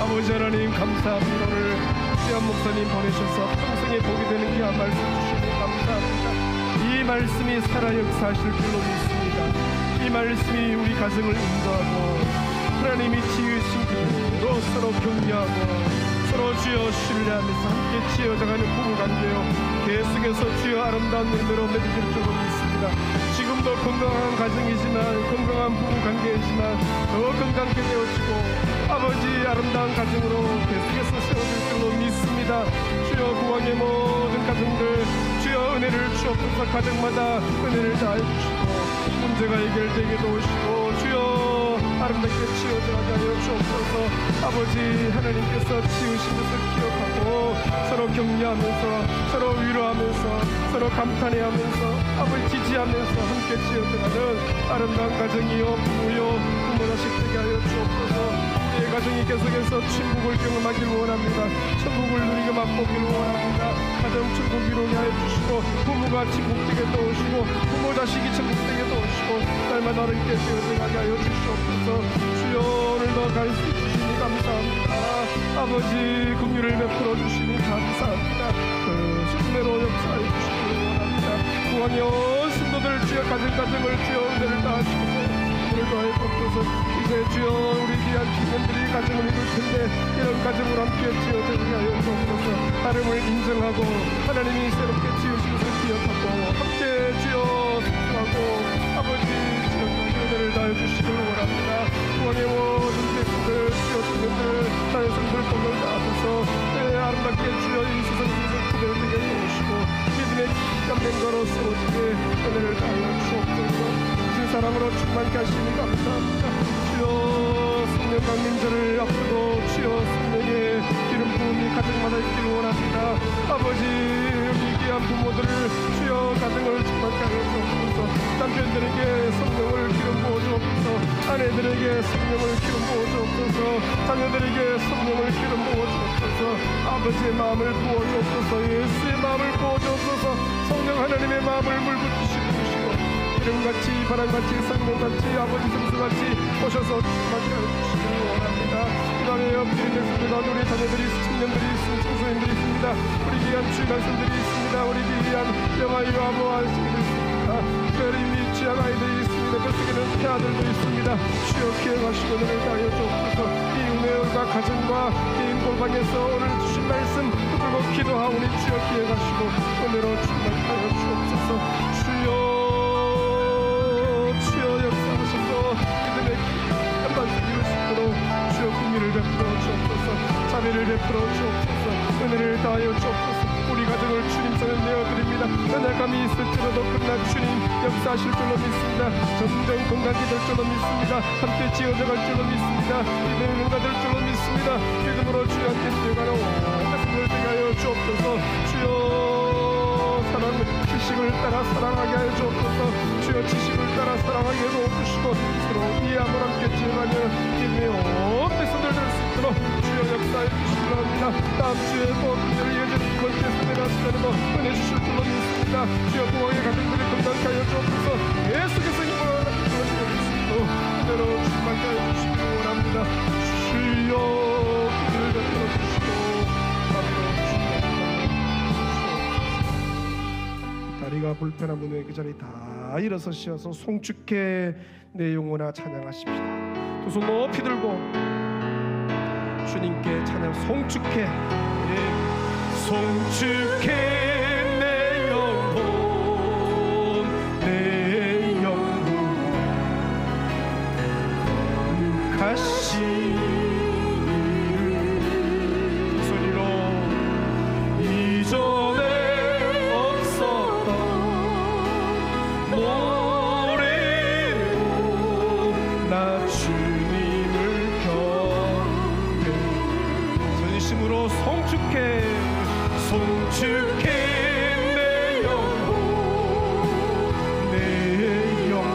Speaker 2: 아버지 하나님 감사합니다. 오늘 귀한 목사님 보내셔서 평생에 복이 되는 귀한 말씀 주시니 감사합니다. 이 말씀이 살아 역사하실 줄로 믿습니다. 이 말씀이 우리 가정을 인도하고 하나님이 지으신 그대로 서로 격려하고 서로 주여 신뢰하면서 함께 지어져가는 부부관계요 계속해서 주여 아름다운 열매로 맺어질 줄로 믿습니다. 지금도 건강한 가정이지만 건강한 부부관계이지만 더 건강하게 되어지고 아버지 아름다운 가정으로 계속해서 세워질 줄로 믿습니다. 주여 구원의 모든 가정들 주여 은혜를 주옵소서. 가정마다 은혜를 다해 주시고 문제가 해결되게 도우시고 주여 아름답게 치워져가게 하여 주옵소서. 아버지 하나님께서 지으신 것을 기억하고 서로 격려하면서 서로 위로하면서 서로 감탄해하면서 아버지 지지하면서 함께 지어져가는 아름다운 가정이요 부부요 부모 자식 되게 하여 주옵소서. 우리의 가정이 계속해서 천국을 경험하길 원합니다. 천국을 누리게 맛보기를 원합니다. 가정 천국 이루게 하여 주시고 부모가 천국 되게 도우시고 부모 자식이 천국 되게 도우시고 날마다 어렵게 되어져가게 하여 주시옵소서. 주여 오늘도 가르쳐 주시니 감사합니다. 아버지 긍휼을 베풀어 주시니 감사합니다. 그 은혜로 역사해 주시기 원합니다. 구원여 성도들 주여 가정을 주여 은혜를 다하시고 오늘도 하옵소서. 이제 주여 우리 귀한 주님들이 가정을 이룰 텐데 이런 가정을 함께 지어지게 하여 주옵소서. 하나님을 인정하고 하나님이 새롭게 지으신 것을 기억하고 함께 주여 승하고 아버지 주여 은혜를 다해 주시길 원합니다. 구원의 모든 백성들 주여 주님들 나의 성들 복을 다하소서. 아름답게 주여 이 세상 속에서 구별되게 해주시고 믿음의 기간 맹거로 세워지게 은혜를 다하여 주옵소서. 사랑으로 충만케 하시니 감사합니다. 주여 성령 강림절을 앞두고 주여 성령의 기름 부음이 가정마다 있기를 원합니다. 아버지 우리 귀한 부모들을 주여 가정을 충만케 하여 주옵소서. 남편들에게 성령을 기름 부어 주옵소서. 아내들에게 성령을 기름 부어 주옵소서. 자녀들에게 성령을 기름 부어 주옵소서. 아버지의 마음을 부어 주옵소서. 예수의 마음을 부어 주옵소서. 성령 하나님의 마음을 물붙이시고 이름같이 바람같이 성령같이 아버지 성수같이 오셔서 충만케 해주시기 원합니다. 이 밤에 엎드린 백성들과 우리 자녀들이 청년들이 있습니다. 청소년들이 있습니다. 우리 귀한 주의 말씀들이 있습니다. 우리 귀한 영아이와 아버와 아이들이 있습니다. 특별히 취한 아이들이 있습니다. 뱃속에는 태아들도 있습니다. 주여 기억하시고 은혜를 다하여 주옵소서. 이 은혜와 가정과 개인 골방에서 오늘 주신 말씀 붙들고 기도하오니 주여 기억하시고 은혜로 충만케 하여 주옵소서. 주여 역사하셔서 믿음의 귀한 말씀 이룰 수 있도록 주여 긍휼을 베풀어 주옵소서. 자비를 베풀어 주옵소서. 은혜를 다하여 주옵소서. 우리 가정을 주님 손에 내어드립니다. 연약함이 있을지라도 그러나 주님 역사하실 줄로 믿습니다. 점점 건강이 될 줄로 믿습니다. 함께 지어져갈 줄로 믿습니다. 믿음의 능가 될 줄로 믿습니다. 믿음으로 주여 함께 지어가는 온 백성들 되게 하여 주옵소서. 주여 사랑 지식을 따라 사랑하게 하여 주옵소서. 주여 지식을 따라 사랑하게 해주시고 서로 이해함을 함께 지어가며 믿음의 온 백성들 될 수 있도록 주여 역사해 주시기 바랍니다. 다음 주에 또 그들을 예전히 권태 선배가 쓰는 거 은혜 주실 줄로 믿습니다. 주여 부왕의 가정들이 건강케 하여 주옵소서. 예수께서 힘을 주어지고 있습니다. 그대로 충만케 하여 주시기 원합니다. 주여 그들을 베풀어 주시고 다리가 불편한 분의 그 자리 다 일어서셔서 송축해 내 영혼아 찬양하십시다. 두 손 높이 들고 주님께 찬양. 송축해 송축해 내 영혼 내 영혼 거룩하신 소리로 이전에 송축해 송축해 내 영혼 내 영혼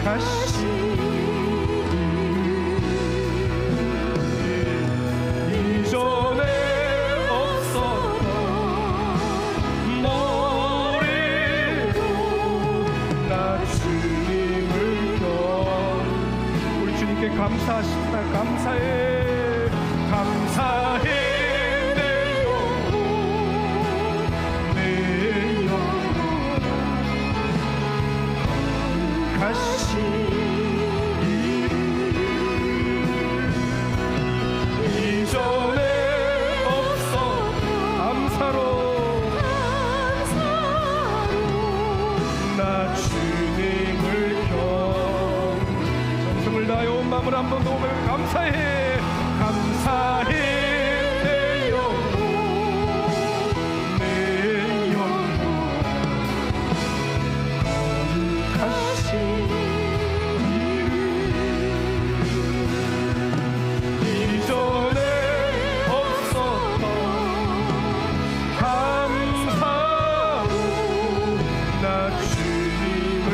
Speaker 2: 거룩하신 감사해 감사해 내 영혼 내 영혼 가시 이전에 없었던 감사로 나 주님을 정성을 다해 온 마음을 한 번 더 감사해 감사해 내 영혼 내 영혼 거룩하신 이전에 없었던 감사로 나 주님을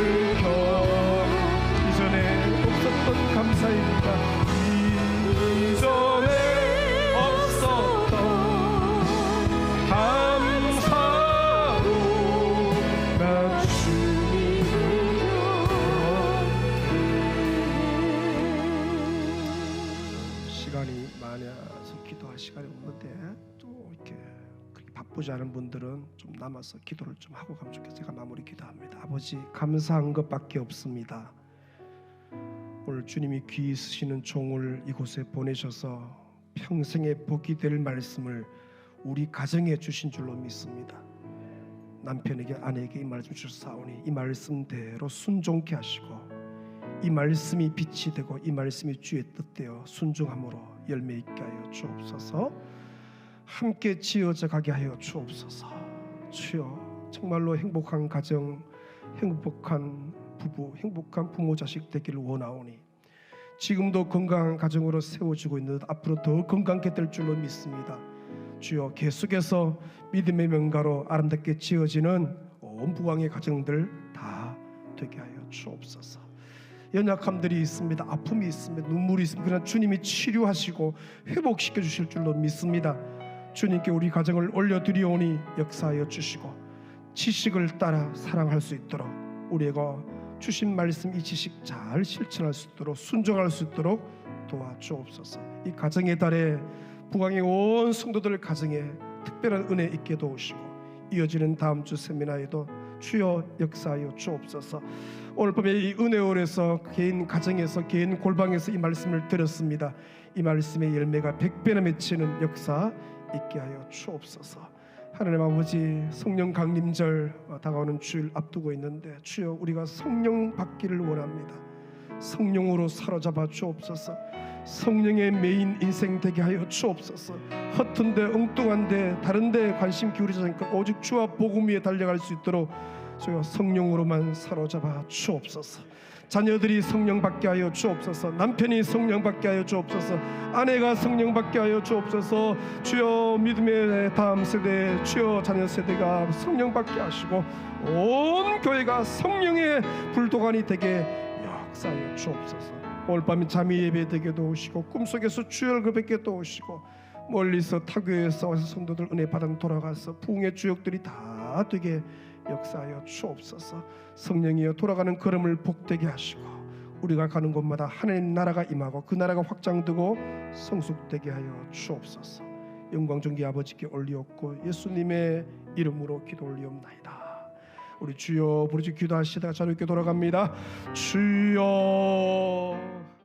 Speaker 2: 이전에 없었던 감사입니다. 이전에 없었던 감사로 나 주님을 시간이 많아서 기도할 시간이 없는데 또 이렇게 그렇게 바쁘지 않은 분들은 좀 남아서 기도를 좀 하고 가면 좋겠어요. 제가 마무리 기도합니다. 아버지 감사한 것밖에 없습니다. 오늘 주님이 귀히 쓰시는 종을 이곳에 보내셔서 평생의 복이 될 말씀을 우리 가정에 주신 줄로 믿습니다. 남편에게 아내에게 이 말씀 주셨사오니 이 말씀대로 순종케 하시고 이 말씀이 빛이 되고 이 말씀이 주의 뜻되어 순종함으로 열매 있게 하여 주옵소서. 함께 지어져 가게 하여 주옵소서. 주여 정말로 행복한 가정, 행복한 부부, 행복한 부모 자식 되기를 원하오니 지금도 건강한 가정으로 세워지고 있는 앞으로 더 건강하게 될 줄로 믿습니다. 주여 계속해서 믿음의 명가로 아름답게 지어지는 온 부왕의 가정들 다 되게 하여 주옵소서. 연약함들이 있습니다. 아픔이 있습니다. 눈물이 있습니다. 그러나 주님이 치료하시고 회복시켜 주실 줄로 믿습니다. 주님께 우리 가정을 올려드리오니 역사하여 주시고 지식을 따라 사랑할 수 있도록 우리가 주신 말씀 이 지식 잘 실천할 수 있도록 순종할 수 있도록 도와주옵소서. 이 가정의 달에 부강의 온 성도들 가정에 특별한 은혜 있게 도우시고 이어지는 다음 주 세미나에도 주여 역사하여 주옵소서. 오늘 밤에 이 은혜홀에서 개인 가정에서 개인 골방에서 이 말씀을 들었습니다. 이 말씀의 열매가 100배나 맺히는 역사 있게 하여 주옵소서. 하나님 아버지 성령 강림절 다가오는 주일 앞두고 있는데 주여 우리가 성령 받기를 원합니다. 성령으로 사로잡아 주옵소서. 성령의 메인 인생 되게 하여 주옵소서. 허튼데 엉뚱한데 다른데 관심 기울이지 않고 오직 주와 복음 위에 달려갈 수 있도록 주여 성령으로만 사로잡아 주옵소서. 자녀들이 성령 받게 하여 주옵소서. 남편이 성령 받게 하여 주옵소서. 아내가 성령 받게 하여 주옵소서. 주여 믿음의 다음 세대 주여 자녀 세대가 성령 받게 하시고 온 교회가 성령의 불도관이 되게 역사하여 주옵소서. 오늘 밤에 잠이 예배 되게 도우시고 꿈속에서 주여 뵙게 도우시고 멀리서 타교에서 와서 성도들 은혜 받아 돌아가서 부흥의 주역들이 다 되게 역사하여 주옵소서. 성령이여 돌아가는 걸음을 복되게 하시고 우리가 가는 곳마다 하나님 나라가 임하고 그 나라가 확장되고 성숙되게 하여 주옵소서. 영광 존귀 아버지께 올리옵고 예수님의 이름으로 기도 올리옵나이다. 우리 주여 부르짖 기도하시다가 자유롭게 돌아갑니다. 주여